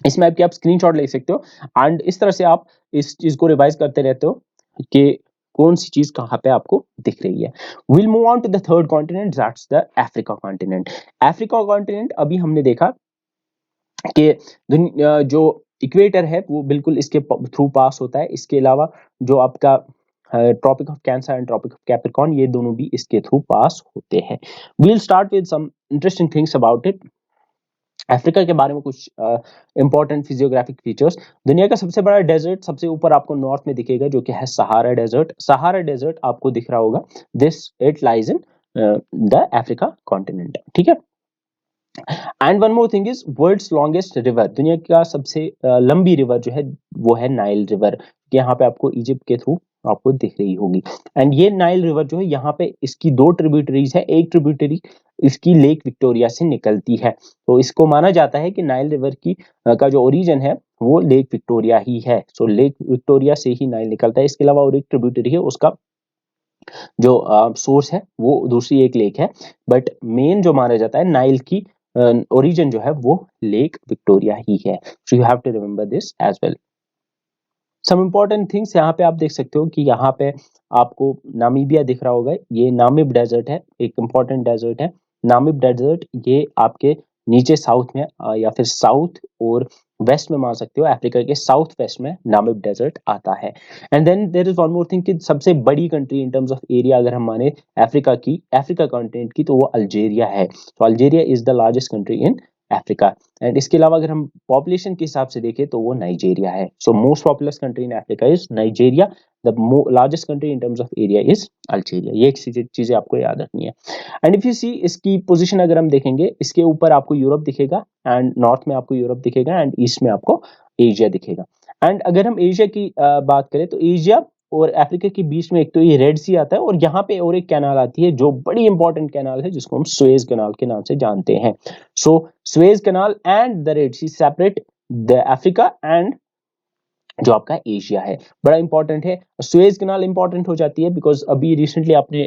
इस मैप की आप स्क्रीनशॉट ले सकते हो, एंड इस तरह से आप इस चीज को रिवाइज करते रहते हो कि कौन सी चीज कहाँ पे आपको दिख रही है। Will move on to the third continent, that's the Africa continent. Africa continent अभी हमने देखा कि जो इक्वेटर है वो बिल्कुल इसके थ्रू पास होता है। इसके अलावा जो आपका Tropic of Cancer and Tropic of Capricorn, ये दोनों भी इसके थ्रू पास होते हैं। We'll start with some interesting things about it. Africa के बारे में कुछ इंपॉर्टेंट फिजियोग्राफिक फीचर्स। दुनिया का सबसे बड़ा डेजर्ट सबसे ऊपर आपको नॉर्थ में दिखेगा, जो कि है सहारा डेजर्ट। सहारा डेजर्ट आपको दिख रहा होगा, this it lies in the Africa continent, ठीक है। And one more thing is world's longest river, दुनिया का सबसे लंबी रिवर जो है वो है नाइल रिवर। यहाँ पे आपको इजिप्ट के थ्रू आपको दिख रही होगी। एंड ये नाइल रिवर जो है यहाँ पे इसकी दो ट्रिब्यूटरीज है, एक ट्रिब्यूटरी इसकी लेक विक्टोरिया से निकलती है। तो इसको माना जाता है कि नाइल रिवर की का जो ओरिजिन है वो लेक विक्टोरिया ही है। सो लेक विक्टोरिया से ही नाइल निकलता है। इसके अलावा और एक ट्रिब्यूटरी है, उसका जो सोर्स है वो दूसरी एक लेक है, बट मेन जो माना जाता है नाइल की ओरिजिन जो है वो लेक विक्टोरिया ही है। So you have to remember this as well. Some important things यहाँ पे आप देख सकते हो कि यहाँ पे आपको नामीबिया दिख रहा होगा। ये नामिब डेजर्ट है, एक इम्पोर्टेंट डेजर्ट है नामिब डेजर्ट। ये आपके नीचे साउथ में या फिर साउथ और वेस्ट में मान सकते हो, अफ्रीका के साउथ वेस्ट में नामिब डेजर्ट आता है। And then there is one more thing कि सबसे बड़ी country in terms of area अगर हम माने अफ्रीका कॉन्टिनेंट की, तो वो अल्जीरिया है। तो Algeria is the largest country in Africa. And इसके अलावा अगर हम पॉपुलेशन के हिसाब से देखें तो वो नाइजीरिया है। So most populous country in Africa is Nigeria, the largest country in terms of area is Algeria. ये चीजें आपको याद रखनी है। एंड इफ यू सी इसकी पोजीशन अगर हम देखेंगे, इसके ऊपर आपको यूरोप दिखेगा, एंड नॉर्थ में आपको यूरोप दिखेगा, एंड ईस्ट में आपको एशिया दिखेगा। एंड अगर हम एशिया की बात करें तो एशिया और अफ्रीका के बीच में एक तो ये रेड सी आता है, और यहाँ पे और एक कैनाल आती है जो बड़ी इंपॉर्टेंट कैनाल है, जिसको हम सुएज कैनाल के नाम से जानते हैं। So Suez canal and the red sea separate the Africa and जो आपका एशिया है। बड़ा इंपॉर्टेंट है। सुएज कैनाल इंपॉर्टेंट हो जाती है बिकॉज अभी रिसेंटली आपने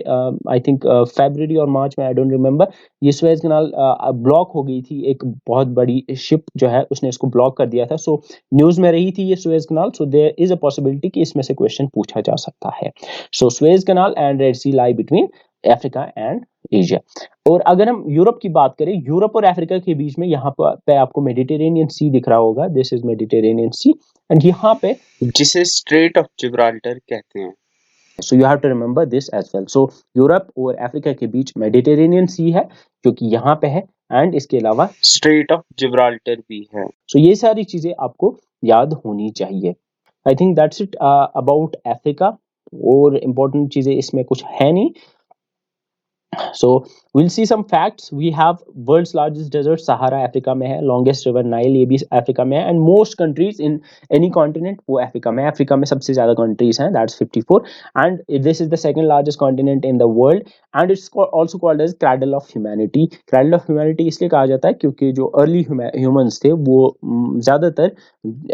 आई थिंक फरवरी और मार्च में, आई डोंट रिमेंबर, ये सुएज कैनाल ब्लॉक हो गई थी। एक बहुत बड़ी शिप जो है उसने इसको ब्लॉक कर दिया था। सो न्यूज में रही थी ये Suez canal. So there is a possibility कि इसमें से क्वेश्चन पूछा जा सकता है। So Suez canal and red sea lie between Africa and Asia. और अगर हम यूरोप की बात करें, यूरोप और अफ्रीका के बीच में यहाँ पे आपको मेडिटेरेनियन सी दिख रहा होगा, this is Mediterranean C. And यहाँ पे जिसे स्ट्रेट ऑफ जिब्राल्टर कहते हैं। So you have to remember this as well. So Europe और अफ्रीका के बीच मेडिटेरेनियन सी है जो कि यहाँ पे है, एंड इसके अलावा स्ट्रेट ऑफ जिब्राल्टर भी है। सो ये सारी चीजें आपको याद होनी चाहिए। I think that's it about Africa. और इम्पोर्टेंट चीजें इसमें कुछ है नहीं। So we'll see some facts. We have world's largest desert Sahara Africa में है, longest river Nile ये भी अफ्रीका में है, and most countries in any continent वो अफ्रीका में है. अफ्रीका में सबसे ज्यादा countries हैं, that's 54, and this is the second largest continent in the world, and it's also called as cradle of humanity. Cradle of humanity इसलिए कहा जाता है क्योंकि जो early humans थे वो ज्यादातर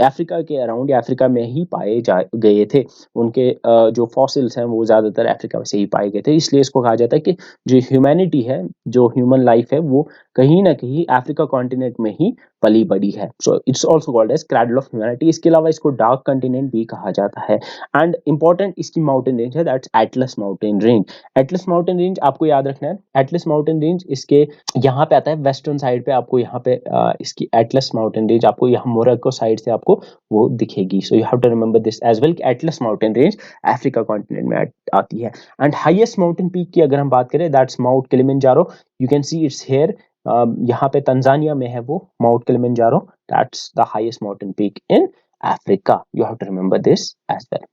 अफ्रीका के अराउंड या अफ्रीका में ही पाए जा गए थे. उनके जो फॉसिल्स हैं वो ज्यादातर अफ्रीका से ही पाए गए थे, इसलिए इसको कहा जाता है कि जो ह्यूमैनिटी है, जो ह्यूमन लाइफ है, वो कहीं ना कहीं अफ्रीका कॉन्टिनेंट में ही पली बड़ी है. So it's also called as cradle of humanity. इसके अलावा इसको डार्क कॉन्टिनेंट भी कहा जाता है. एंड इंपॉर्टेंट इसकी माउंटेन रेंज है, that's Atlas mountain range. Atlas mountain range आपको याद रखना है. एटलस माउंटेन रेंज इसके यहाँ पे आता है वेस्टर्न साइड पे. आपको यहाँ पे इसकी एटलस माउंटेन रेंज आपको यहाँ मोरक्को साइड से आपको वो दिखेगी. So you have to remember this as well. Atlas mountain range Africa continent में आती है. एंड हाईएस्ट माउंटेन पीक की अगर हम बात करें, that's Mount Kilimanjaro. You can see it's here. यहाँ पे तंजानिया में है वो Mount Kilimanjaro. That's the highest mountain peak in Africa. You have to remember this as well.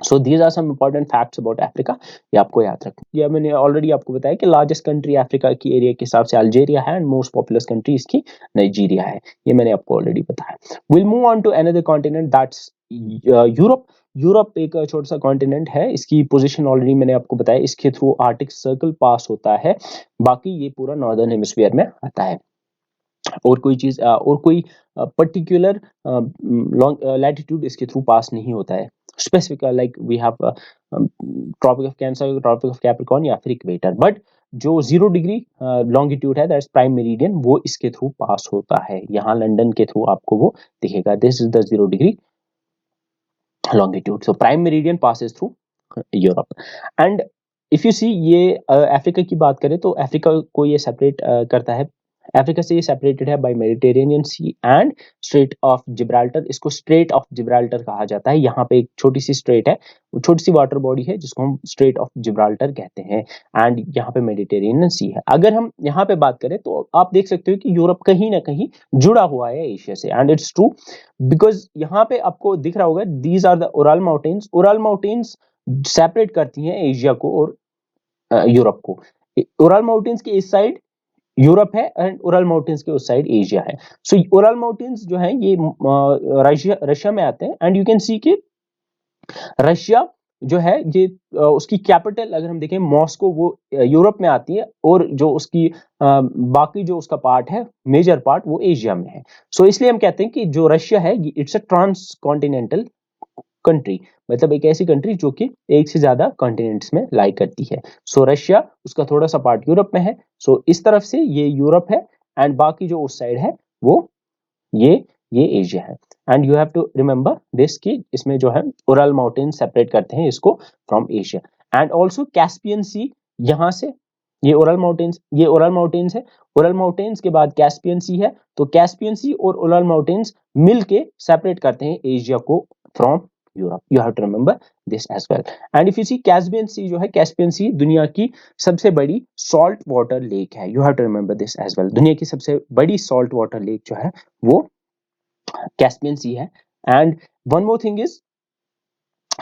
So these are some important facts about Africa. ये आपको याद रखना. ये मैंने ऑलरेडी आपको बताया कि लार्जेस्ट कंट्री अफ्रीका की एरिया के हिसाब से अल्जीरिया है, एंड मोस्ट पॉपुलस कंट्री इसकी नाइजीरिया है. ये मैंने आपको ऑलरेडी बताया. Will move on to another continent, that's Europe. Europe एक छोटा सा कॉन्टिनेंट है. इसकी पोजीशन ऑलरेडी मैंने आपको बताया. इसके थ्रू आर्टिक सर्कल पास होता है. बाकी ये पूरा नॉर्दर्न हेमिस्फीयर में आता है. और कोई चीज और कोई पर्टिकुलर लैटिट्यूड इसके थ्रू पास नहीं होता है. Specific like we have Tropic of Cancer, Tropic of Capricorn या फिर इक्वेटर. बट जो 0 डिग्री लॉन्गिट्यूड है, दैट्स प्राइम मेरिडियन, वो इसके थ्रू पास होता है. यहाँ लंदन के थ्रू आपको वो दिखेगा. This is the 0 degree longitude. So prime meridian passes through Europe. And if you see ये अफ्रीका की बात करें तो अफ्रीका को ये सेपरेट करता है. अफ्रीका से ये सेपरेटेड है by Mediterranean C and Strait of Gibraltar. इसको स्ट्रेट ऑफ जिब्राल्टर कहा जाता है. यहाँ पे एक छोटी सी स्ट्रेट है, छोटी सी वाटर बॉडी है जिसको हम स्ट्रेट ऑफ जिब्राल्टर कहते हैं. एंड यहाँ पे मेडिटेरेनियन सी है. अगर हम यहाँ पे बात करें तो आप देख सकते हो कि यूरोप कहीं ना कहीं जुड़ा हुआ है एशिया से. एंड इट्स ट्रू बिकॉज यहाँ पे आपको दिख रहा होगा, these are the Ural Mountains. Ural Mountains separate करती हैं एशिया को और यूरोप को. उराल माउंटेन्स के इस साइड यूरोप है एंड उराल माउंटेन्स के उस साइड एशिया है. सो उराल माउंटेन्स जो है ये रशिया में आते हैं. एंड यू कैन सी कि रशिया जो है ये उसकी कैपिटल अगर हम देखें मॉस्को, वो यूरोप में आती है. और जो उसकी बाकी जो उसका पार्ट है, मेजर पार्ट, वो एशिया में है. सो इसलिए हम कहते हैं कि जो रशिया है it's a transcontinental country. मतलब एक ऐसी कंट्री जो कि एक से ज्यादा कॉन्टिनेंट्स में लाई करती है. सो रशिया उसका थोड़ा सा पार्ट यूरोप में है. सो इस तरफ से ये यूरोप है एंड बाकी जो उस साइड है वो ये एशिया है. And you have to remember this कि इसमें जो है उराल माउंटेन सेपरेट करते हैं इसको from Asia. And also Caspian sea यहाँ से, ये उराल माउंटेन्स है. उराल माउंटेन्स के बाद कैस्पियन सी है. तो कैस्पियन सी और उराल माउंटेन्स मिलके सेपरेट करते हैं एशिया को from Europe. You have to remember this as well. And if you see Caspian sea जो है, कैस्पियन सी दुनिया की सबसे बड़ी सॉल्ट वाटर लेक है. You have to remember this as well. दुनिया की सबसे बड़ी सॉल्ट वाटर लेक जो है वो कैस्पियन सी है. And one more thing is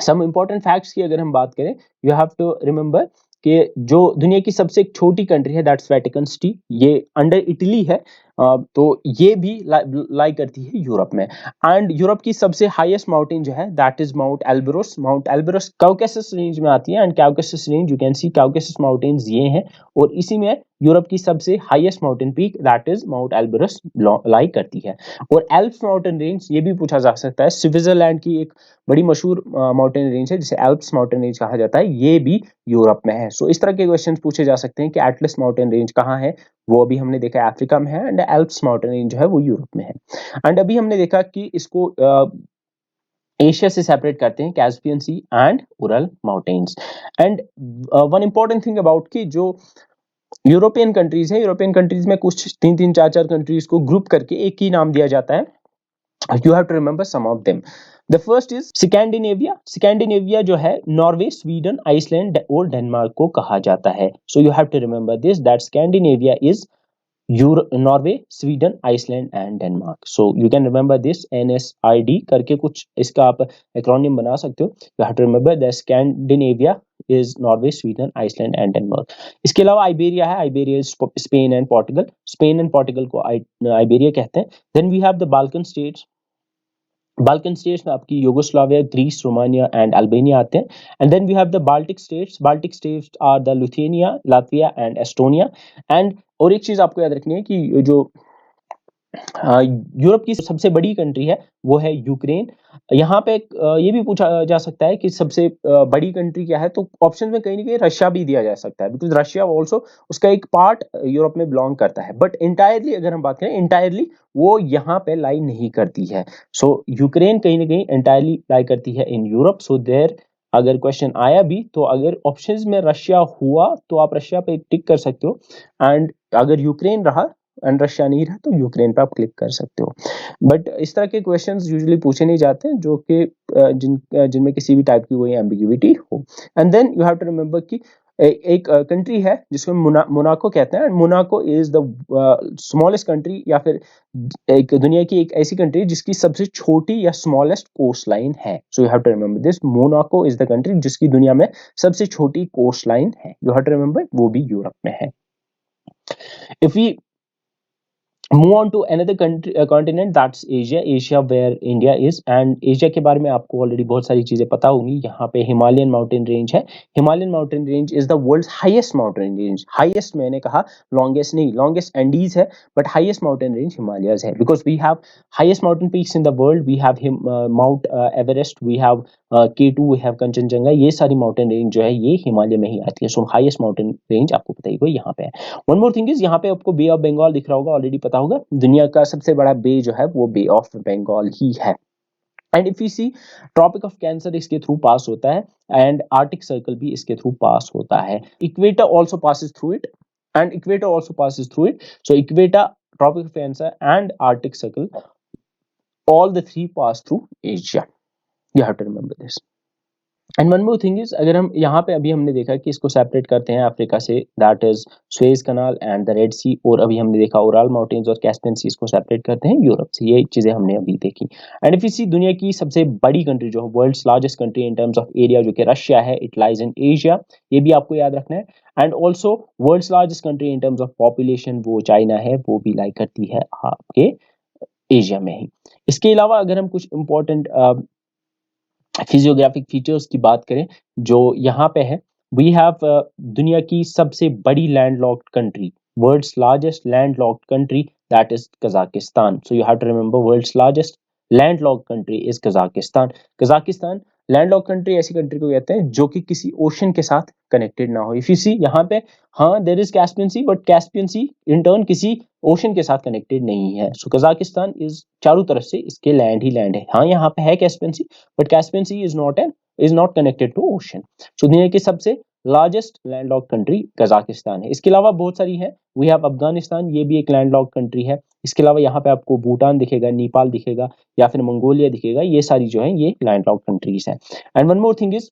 some important facts की अगर हम बात करें, यू हैव टू रिमेंबर कि जो दुनिया की सबसे छोटी कंट्री है, दैट्स वेटिकन सिटी. ये अंडर इटली है. तो ये भी लाई करती है यूरोप में. एंड यूरोप की सबसे हाईएस्ट माउंटेन जो है that is mount Elbrus. Mount Elbrus Caucasus range में आती है. And Caucasus range you can see Caucasus mountains ये हैं. और इसी में यूरोप की सबसे highest mountain peak that is mount Elbrus lie करती है. और एल्प्स माउंटेन रेंज ये भी पूछा जा सकता है. स्विट्जरलैंड की एक बड़ी मशहूर माउंटेन रेंज है जिसे एल्प्स माउंटेन रेंज कहा जाता है. ये भी यूरोप में है. सो इस तरह के क्वेश्चंस पूछे जा सकते हैं कि एटलस माउंटेन रेंज कहाँ है. वो अभी हमने देखा अफ्रीका में है. एंड एल्प्स माउंटेन रेंज जो है वो यूरोप में है. एंड अभी हमने देखा कि इसको एशिया से सेपरेट करते हैं Caspian Sea and Ural Mountains. And one important thing about कि जो यूरोपियन कंट्रीज है, यूरोपियन कंट्रीज में कुछ 3-3 4-4 कंट्रीज को ग्रुप करके एक ही नाम दिया जाता है. You have to remember some of them. The first is Scandinavia. Scandinavia जो है नॉर्वे, स्वीडन, आइसलैंड और डेनमार्क को कहा जाता है. So you have to remember this that Scandinavia is Norway, Sweden, Iceland and Denmark. So you can remember this NSID करके कुछ इसका आप एक्रोनिम बना सकते हो। You have to remember the Scandinavia is Norway, Sweden, Iceland and Denmark. इसके अलावा Iberia है, Iberia is Spain and Portugal, Spain and Portugal को आइबेरिया कहते हैं। Then we have the Balkan states, Balkan states में आपकी Yugoslavia, Greece, Romania and Albania आते हैं। And then we have the Baltic states are the Lithuania, Latvia and Estonia. And और एक चीज आपको याद रखनी है कि जो यूरोप की सबसे बड़ी कंट्री है वो है यूक्रेन। यहाँ पे ये भी पूछा जा सकता है कि सबसे बड़ी कंट्री क्या है, तो ऑप्शन में कहीं ना कहीं रशिया भी दिया जा सकता है, बिकॉज रशिया ऑल्सो उसका एक पार्ट यूरोप में बिलोंग करता है, बट इंटायरली अगर हम बात करें, इंटायरली वो यहाँ पे लाई नहीं करती है। सो यूक्रेन कहीं ना कहीं इंटायरली लाई करती है इन यूरोप। सो देयर अगर क्वेश्चन आया भी तो अगर ऑप्शंस में रशिया हुआ तो आप रशिया पे टिक कर सकते हो, एंड अगर यूक्रेन रहा एंड रशिया नहीं रहा तो यूक्रेन पे आप क्लिक कर सकते हो। बट इस तरह के क्वेश्चंस यूजुअली पूछे नहीं जाते हैं जो कि जिनमें किसी भी टाइप की कोई एम्बिग्यूटी हो। And then you have to remember कि एक कंट्री है जिसको मोनाको कहते हैं। Monaco is the smallest country, या फिर एक दुनिया की एक ऐसी कंट्री जिसकी सबसे छोटी या स्मॉलेस्ट कोस्ट लाइन है। So you have to remember this, Monaco is the country जिसकी दुनिया में सबसे छोटी कोस्ट लाइन है। यू हैव टू रिमेंबर वो भी यूरोप में है। If we move on to another country continent that's Asia, Asia where India is. And Asia के बारे में आपको ऑलरेडी बहुत सारी चीजें पता होंगी। यहाँ पे हिमालयन माउंटेन रेंज है। Himalayan mountain range is the world's highest mountain range. Highest मैंने कहा, लॉन्गेस्ट नहीं, लॉन्गेस्ट एंडीज है, but highest mountain range Himalayas है, because we have highest mountain peaks in the world. We have mount Everest, we have K2, we have Kanchenjunga. ये सारी mountain range जो है ये हिमालय में ही आती है। सो हाईएस्ट माउंटेन रेंज आपको पता ही यहाँ पे है। वन मोर थिंग इज, यहाँ पे आपको बे ऑफ बंगाल दिख रहा होगा, ऑलरेडी पता होगा, दुनिया का सबसे बड़ा बे जो है वो बे ऑफ बंगाल ही है। And if you see, Tropic of Cancer इसके थ्रू पास होता है, एंड आर्टिक सर्कल भी इसके थ्रू पास होता है। Equator also passes through it, and equator also passes through it. So equator, Tropic of Cancer and Arctic Circle, all the three pass through Asia. You have to remember this. And one more thing is, अगर हम यहाँ पे अभी हमने देखा कि इसको separate करते हैं अफ्रीका से, that is Suez canal and the red sea, और अभी हमने देखा ओराल माउंटेन्स और कैस्पियन सी इसको सेपरेट करते हैं यूरोप से। ये चीजें हमने अभी देखी। एंड इफ यू सी, दुनिया की सबसे बड़ी कंट्री जो है, world's largest country in terms of area, जो कि रशिया है, इट लाइज इन एशिया। ये भी आपको याद रखना है। And also world's largest country in terms of population वो चाइना है, वो भी लाई करती है आपके एशिया में ही। इसके अलावा अगर हम कुछ इंपॉर्टेंट फिजियोग्राफिक फीचर्स की बात करें जो यहाँ पे है, वी हैव दुनिया की सबसे बड़ी landlocked country, world's largest landlocked country, that is Kazakhstan. So you have to remember, world's largest landlocked country is Kazakhstan. Kazakhstan landlocked country ऐसी कंट्री को कहते हैं जो कि किसी ओशन के साथ कनेक्टेड ना हो। इफ यू सी यहाँ पे, हाँ there is Caspian C, but Caspian Sea in turn किसी ओशन के साथ कनेक्टेड नहीं है। सो कजाकिस्तान इज चारों तरफ से इसके लैंड ही लैंड है। हाँ यहाँ पे है Caspian C, but Caspian sea is not connected to ocean. सो दुनिया की सबसे लार्जेस्ट लैंडलॉक्ड कंट्री कजाकिस्तान है। इसके अलावा बहुत सारी है। वी हैव अफगानिस्तान, ये भी एक लैंडलॉक्ड कंट्री है। इसके अलावा यहाँ पे आपको भूटान दिखेगा, नेपाल दिखेगा, या फिर मंगोलिया दिखेगा। ये सारी जो है ये लैंडलॉक्ड कंट्रीज है। And one more thing is,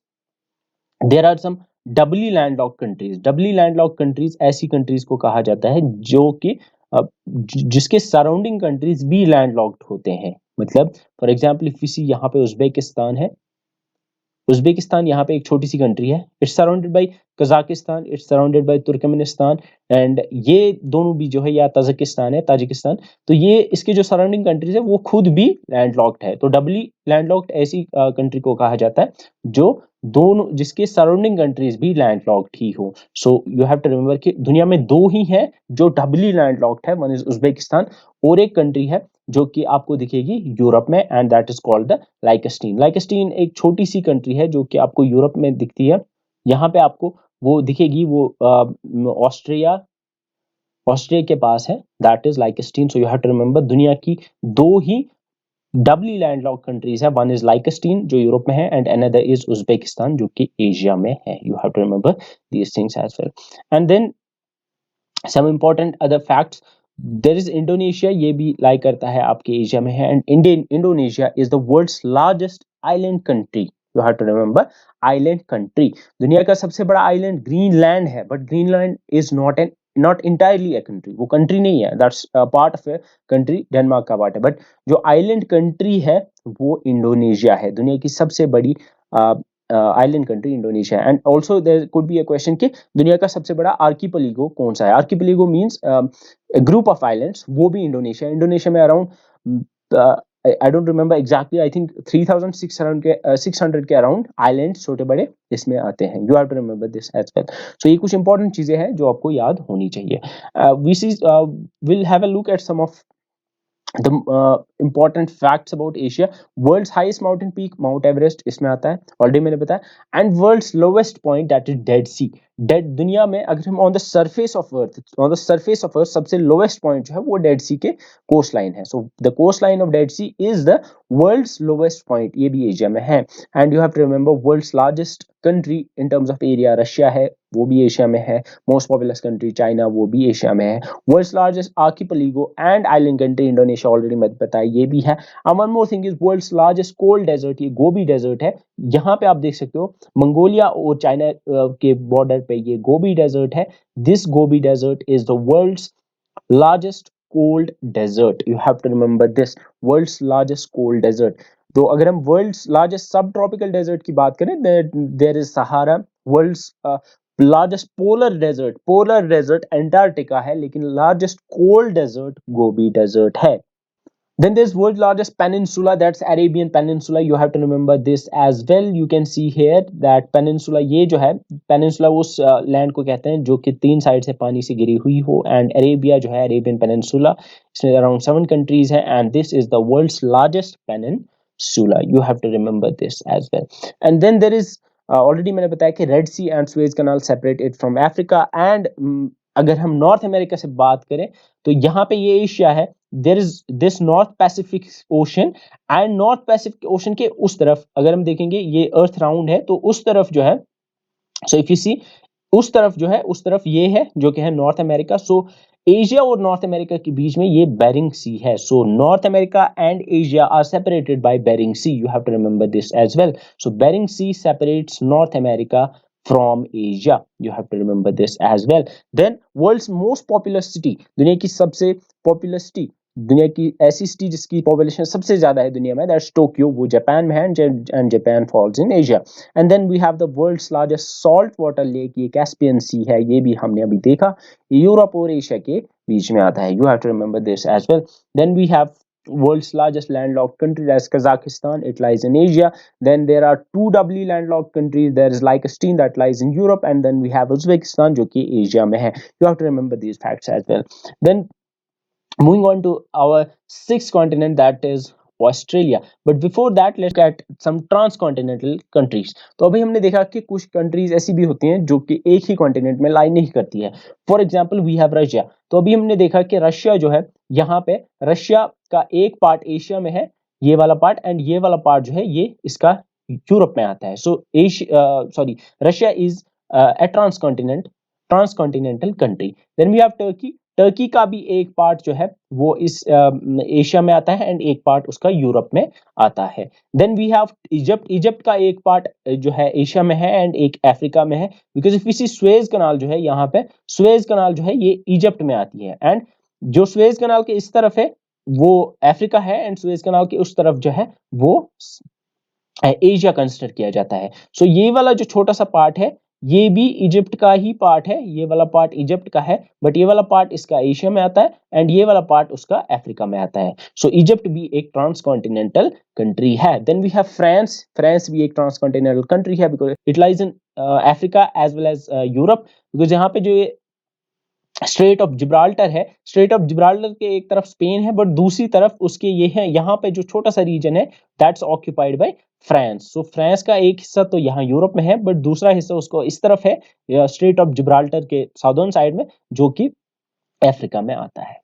there are some doubly landlocked countries. Doubly landlocked countries ऐसी कंट्रीज को कहा जाता है जो कि जिसके सराउंडिंग कंट्रीज भी लैंडलॉक्ड होते हैं। मतलब for example if you see, यहाँ पे उज्बेकिस्तान है। उज्बेकिस्तान यहाँ पे एक छोटी सी कंट्री है। It's surrounded by Kazakhstan, it's surrounded by Turkmenistan, and ये दोनों भी जो है, या तजाकिस्तान है, ताजिकिस्तान, तो ये इसके जो सराउंडिंग कंट्रीज है वो खुद भी लैंडलॉक्ड है। तो डबली लैंडलॉक्ड ऐसी कंट्री को कहा जाता है जो दोनों, जिसके सराउंडिंग कंट्रीज भी लैंडलॉक्ड ही हो। So you have to remember कि दुनिया में दो ही है जो डबली लैंडलॉक्ड है, वन इज उज्बेकिस्तान, और एक कंट्री है जो कि आपको दिखेगी यूरोप में, and that is called the Liechtenstein. Liechtenstein एक छोटी सी कंट्री है जो कि आपको यूरोप में दिखती है। यहाँ पे आपको वो दिखेगी, वो ऑस्ट्रिया ऑस्ट्रिया के पास है, that is Liechtenstein. So you have to remember, दुनिया की दो ही डबली लैंडलॉक्ड कंट्रीज है, वन इज लाइकस्टीन जो यूरोप में है, एंड अनदर इज उज्बेकिस्तान जो कि एशिया में है। You have to remember these things as well. And then some important other facts, there is Indonesia, ये भी लाई करता है आपके एशिया में है। And Indonesia is the world's largest island country. You have to remember, island country. दुनिया का सबसे बड़ा आइलैंड ग्रीनलैंड है, but Greenland is not an not entirely a country, वो कंट्री नहीं है, that's part of a country, Denmark का part है, बट जो आइलैंड कंट्री है वो इंडोनेशिया है, दुनिया की सबसे बड़ी island country Indonesia. And also there could be a question कि दुनिया का सबसे बड़ा आर्कीपेलिगो कौन सा है। Archipelago means group of islands, वो भी इंडोनेशिया। इंडोनेशिया में around I don't remember exactly, I think 3600 के अराउंड आइलैंड छोटे बड़े इसमें आते हैं। You have to remember this as well. So ये कुछ इंपॉर्टेंट चीजें हैं जो आपको याद होनी चाहिए। We see will have a look at some of the important facts about Asia. World's highest mountain peak Mount Everest इसमें आता है, ऑलरेडी मैंने बताया। And world's lowest point that is Dead Sea. Dead दुनिया में अगर हम on the surface of earth सबसे लोवेस्ट पॉइंट जो है वो डेड सी के कोस्ट लाइन है। So the coastline of Dead Sea is the world's lowest point, ये भी एशिया में है। And you have to remember world's largest country in terms of area Russia है, वो भी एशिया में है। मोस्ट पॉपुलस कंट्री चाइना, वो भी एशिया में है। World's largest archipelago and island country Indonesia, already मैं बताया, ये भी है। And one more thing is world's largest cold desert, ये गोबी डेजर्ट है। यहाँ पे आप देख सकते हो मंगोलिया और चाइना के बॉर्डर पे ये गोबी डेजर्ट है। This Gobi desert is the world's largest cold desert. You have to remember this, world's largest cold desert. तो अगर हम world's largest subtropical desert की बात करें, there is Sahara. World's largest polar desert Antarctica है, लेकिन largest cold desert Gobi desert है। Then there's world's largest peninsula, that's Arabian Peninsula. You have to remember this as well. You can see here that peninsula, ये जो है peninsula उस land को कहते हैं जो कि 3 साइड से पानी से घिरी हुई हो। एंड अरेबिया जो है Arabian Peninsula, इसमें अराउंड 7 कंट्रीज हैं। And this is the world's largest peninsula. You have to remember this as well. And then there is already मैंने बताया कि Red Sea and Suez Canal separate it from Africa. And अगर हम north America से बात करें तो यहाँ पे ये एशिया है। There is this North Pacific Ocean, and North Pacific Ocean के उस तरफ अगर हम देखेंगे ये अर्थ राउंड है, तो उस तरफ जो है, सो इफ यू सी उस तरफ जो है, उस तरफ ये है जो कि है नॉर्थ अमेरिका। सो एशिया और नॉर्थ अमेरिका के बीच में ये बेरिंग सी है। So North America and Asia are separated by Bering Sea. You have to remember this as well. So Bering Sea separates North America from Asia. You have to remember this as well. Then world's most populous city, दुनिया की सबसे populous city, दुनिया की ऐसी city जिसकी population सबसे ज्यादा है दुनिया में, दैट्स टोक्यो, वो जापान में है। And Japan falls in Asia. And then we have the world's largest salt water lake, ये कैस्पियन सी है, ये भी हमने अभी देखा, यूरोप और एशिया के बीच में आता है। You have to remember this as well. Then we have world's largest landlocked country, that's Kazakhstan, it lies in Asia. Then there are two doubly landlocked countries, there is Liechtenstein that lies in Europe, and then we have Uzbekistan जो कि Asia में है। You have to remember these facts as well. Then moving on to our sixth continent, that is Australia. But before that let's get some transcontinental countries. तो अभी हमने देखा कि कुछ कंट्रीज ऐसी भी होती हैं जो कि एक ही कॉन्टिनेंट में लाई नहीं करती है। For example we have Russia. तो अभी हमने देखा कि रशिया जो है, यहाँ पे रशिया का एक पार्ट एशिया में है, ये वाला पार्ट, एंड ये वाला पार्ट जो है ये इसका यूरोप में आता है। So Russia is a transcontinental country. Then we have Turkey. Turkey का भी एक पार्ट जो है वो इस एशिया में आता है, एंड एक पार्ट उसका यूरोप में आता है। Then we have Egypt. Egypt का एक पार्ट जो है एशिया में है एंड एक अफ्रीका में है। Because if we see Suez canal जो है, यहाँ पे सुएज कनाल जो है ये इजिप्ट में आती है, एंड जो सुएज कनाल के इस तरफ है वो अफ्रीका है, एंड सुएज कनाल के उस तरफ जो है वो एशिया कंसिडर किया जाता है। सो ये वाला जो छोटा सा पार्ट है ये भी इजिप्ट का ही पार्ट है, ये वाला पार्ट इजिप्ट का है, बट ये वाला पार्ट इसका एशिया में आता है, एंड ये वाला पार्ट उसका अफ्रीका में आता है। सो इजिप्ट भी एक ट्रांसकॉन्टिनेंटल कंट्री है। Then we have France. France भी एक ट्रांसकॉन्टिनेंटल कंट्री है because it lies in Africa as well as Europe. Because यहाँ पे जो स्ट्रेट ऑफ जिब्राल्टर है, स्ट्रेट ऑफ जिब्राल्टर के एक तरफ स्पेन है, बट दूसरी तरफ उसके ये है, यहाँ पे जो छोटा सा रीजन है that's occupied by France. So France का एक हिस्सा तो यहाँ यूरोप में है, बट दूसरा हिस्सा उसको इस तरफ है, स्ट्रेट ऑफ जिब्राल्टर के साउदर्न साइड में, जो कि अफ्रीका में आता है।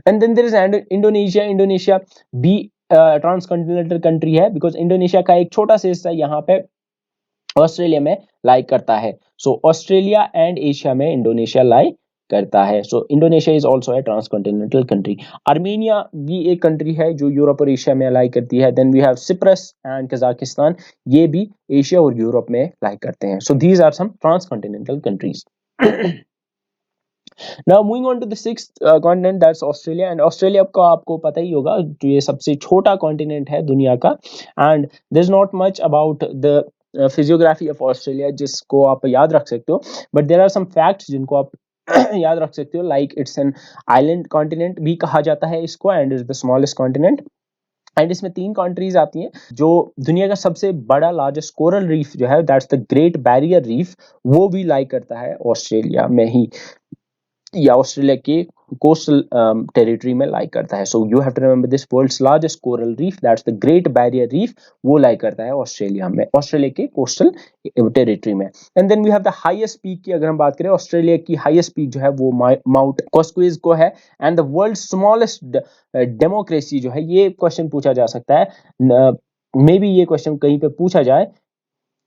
And then there is Indonesia. Indonesia भी ट्रांसकॉन्टिनेंटल कंट्री है बिकॉज इंडोनेशिया का एक छोटा सा हिस्सा यहाँ पे ऑस्ट्रेलिया में लाई करता है। सो ऑस्ट्रेलिया एंड एशिया में इंडोनेशिया लाई करता है। So Indonesia is also a transcontinental country. Armenia भी एक कंट्री है जो यूरोप और एशिया में लाई करती है। Then we have Cyprus and Kazakhstan, ये भी एशिया और यूरोप में लाई करते हैं। So these are some transcontinental countries. Now moving on to the sixth continent, that's Australia. And Australia का आपको पता ही होगा, जो ये सबसे छोटा कॉन्टिनेंट है दुनिया का। And there is not much about the physiography of Australia जिसको आप याद रख सकते हो, but there are some facts जिनको आप याद रख सकते हो, like it's an island continent भी कहा जाता है इसको, and is the smallest continent. And इसमें 3 कंट्रीज आती हैं। जो दुनिया का सबसे बड़ा लार्जेस्ट कोरल रीफ जो है, that's the Great Barrier Reef, वो भी लाई करता है ऑस्ट्रेलिया में ही, या ऑस्ट्रेलिया के कोस्टल टेरिटरी में लाई करता है। So you have to remember this, world's largest coral reef, that's the Great Barrier Reef, वो लाई करता है ऑस्ट्रेलिया में, ऑस्ट्रेलिया के कोस्टल टेरिटरी में। And then we have the highest peak की अगर हम बात करें, ऑस्ट्रेलिया की हाईएस्ट पीक जो है वो माउंट कॉस्क्विज को है। And the world smallest democracy जो है, ये क्वेश्चन पूछा जा सकता है, मे बी ये क्वेश्चन कहीं पे पूछा जाए।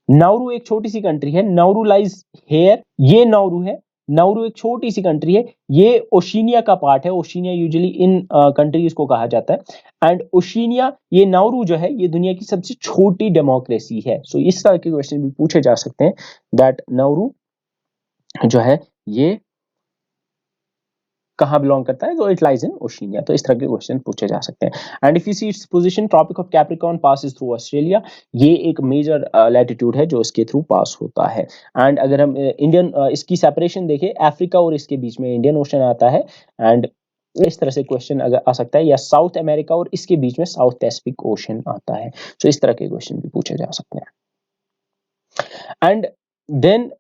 नाउरू एक छोटी सी कंट्री है, नाउरू लाइज हेयर, ये नाउरू है। नाउरू एक छोटी सी कंट्री है, ये ओशिनिया का पार्ट है। ओशिनिया यूजुअली इन कंट्रीज को कहा जाता है। एंड ओशिनिया, ये नाउरू जो है, ये दुनिया की सबसे छोटी डेमोक्रेसी है। सो इस तरह के क्वेश्चन भी पूछे जा सकते हैं, दैट नाउरू जो है ये कहाँ बिलोंग करता है, तो इट लाइज इन ओशिनिया। तो इस तरह के क्वेश्चन पूछे जा सकते हैं। And if you see its position, Tropic of Capricorn passes through Australia, ये एक मेजर लैटिट्यूड है जो इसके थ्रू पास होता है। एंड अगर हम इंडियन इसकी सेपरेशन देखें, अफ्रीका और इसके बीच में इंडियन ओशन आता है। एंड इस तरह से क्वेश्चन अगर आ सकता है, या साउथ अमेरिका और इसके बीच में साउथ पैसिफिक ओशन आता है। तो इस तरह के क्वेश्चन भी पूछे जा सकते हैं। And then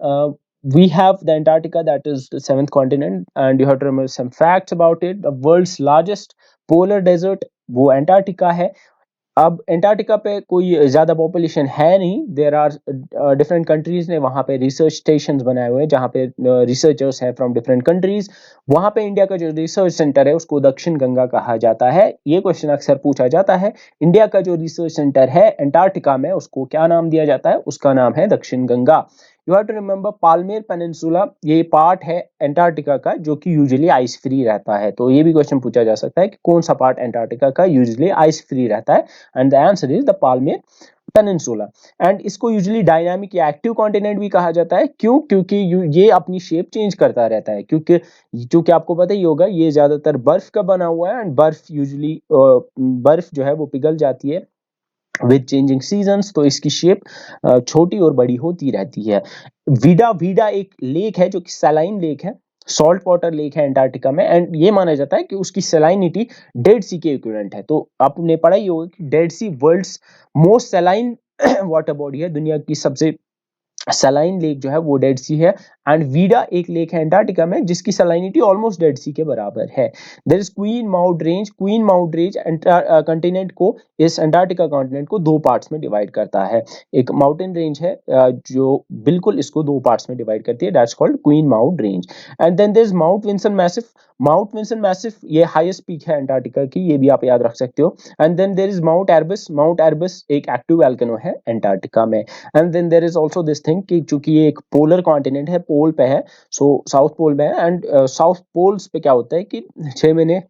we have the Antarctica, that is the seventh continent, and you have to remember some facts about it. The world's largest polar desert वो एंटार्क्टिका है। अब एंटार्क्टिका पे कोई ज़्यादा पॉपुलेशन है नहीं, देयर आर डिफरेंट कंट्रीज ने वहाँ पे रिसर्च स्टेशंस बनाए हुए हैं जहाँ पे रिसर्चर्स हैं फ्रॉम डिफरेंट कंट्रीज। वहाँ पे इंडिया का जो रिसर्च सेंटर है उसको दक्षिण गंगा कहा जाता है। ये क्वेश्चन अक्सर पूछा जाता है, इंडिया का जो रिसर्च सेंटर है एंटार्क्टिका में, उसको क्या नाम दिया जाता है, उसका नाम है Dakshin Ganga. You have to remember Palmer Peninsula, ये पार्ट है एंटार्क्टिका का जो कि यूजुअली आइस फ्री रहता है। तो ये भी क्वेश्चन पूछा जा सकता है कि कौन सा पार्ट एंटार्क्टिका का यूजुअली आइस फ्री रहता है, and the answer is the Palmer peninsula. And इसको यूजुअली डायनामिक या एक्टिव कॉन्टिनेंट भी कहा जाता है। क्यों? क्योंकि ये अपनी शेप चेंज करता रहता है, क्योंकि आपको पता ही होगा ये ज्यादातर बर्फ का बना हुआ है, एंड बर्फ यूजुअली बर्फ जो है वो पिघल जाती है विद चेंजिंग सीजन्स, तो इसकी शेप छोटी और बड़ी होती रहती है। वीडा वीडा एक लेक है जो कि सैलाइन लेक है, सॉल्ट वाटर लेक है एंटार्क्टिका में। एंड ये माना जाता है कि उसकी सैलाइनिटी डेड सी के इक्विवेलेंट है। तो आपने पढ़ा ही होगा कि Dead Sea world's most saline water body है, दुनिया की सबसे सलाइन लेक जो है वो डेड सी है। एंड वीडा एक लेक है एंटार्क्टिका में जिसकी सलाइनिटी ऑलमोस्ट डेड सी के बराबर है। There is Queen Mount Range, Queen Mount Range continent को, इस एंटार्क्टिका कॉन्टिनेंट को दो पार्ट्स में डिवाइड करता है। एक माउंटेन रेंज है जो बिल्कुल इसको दो पार्ट्स में डिवाइड करती है, that's called Queen Mount Range. And then there is Mount Vinson Massif, Mount Vinson Massif ये हाईएस्ट पीक है एंटार्क्टिका की, ये भी आप याद रख सकते हो। And then there is Mount Erebus, Mount Erebus एक एक्टिव वोल्केनो है एंटार्क्टिका में। And then there is also this thing कि चूंकि ये एक पोलर कॉन्टिनेंट है, पोल पे है, सो साउथ पोल में है। एंड साउथ पोल्स पे क्या होता है कि 6 महीने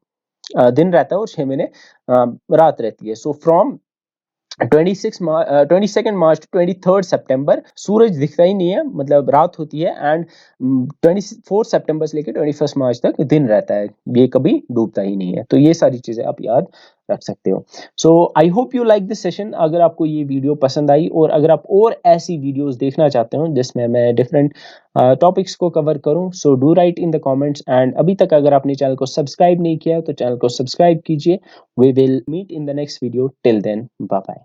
दिन रहता है और 6 महीने रात रहती है। सो फ्रॉम 22 मार्च टू 23 सितंबर सूरज दिखता ही नहीं है, मतलब रात होती है। एंड 24 सितंबर से लेकर 21 मार्च तक दिन रहता है, ये कभी डूबता ही नहीं है। तो ये सारी चीजें आप याद रख सकते हो। So I hope you like this session. अगर आपको ये वीडियो पसंद आई और अगर आप और ऐसी वीडियोस देखना चाहते हो जिसमें मैं डिफरेंट टॉपिक्स को कवर करूं, so do right in the comments. And अभी तक अगर आपने चैनल को सब्सक्राइब नहीं किया तो चैनल को सब्सक्राइब कीजिए। We will meet in the next video, till then bye bye.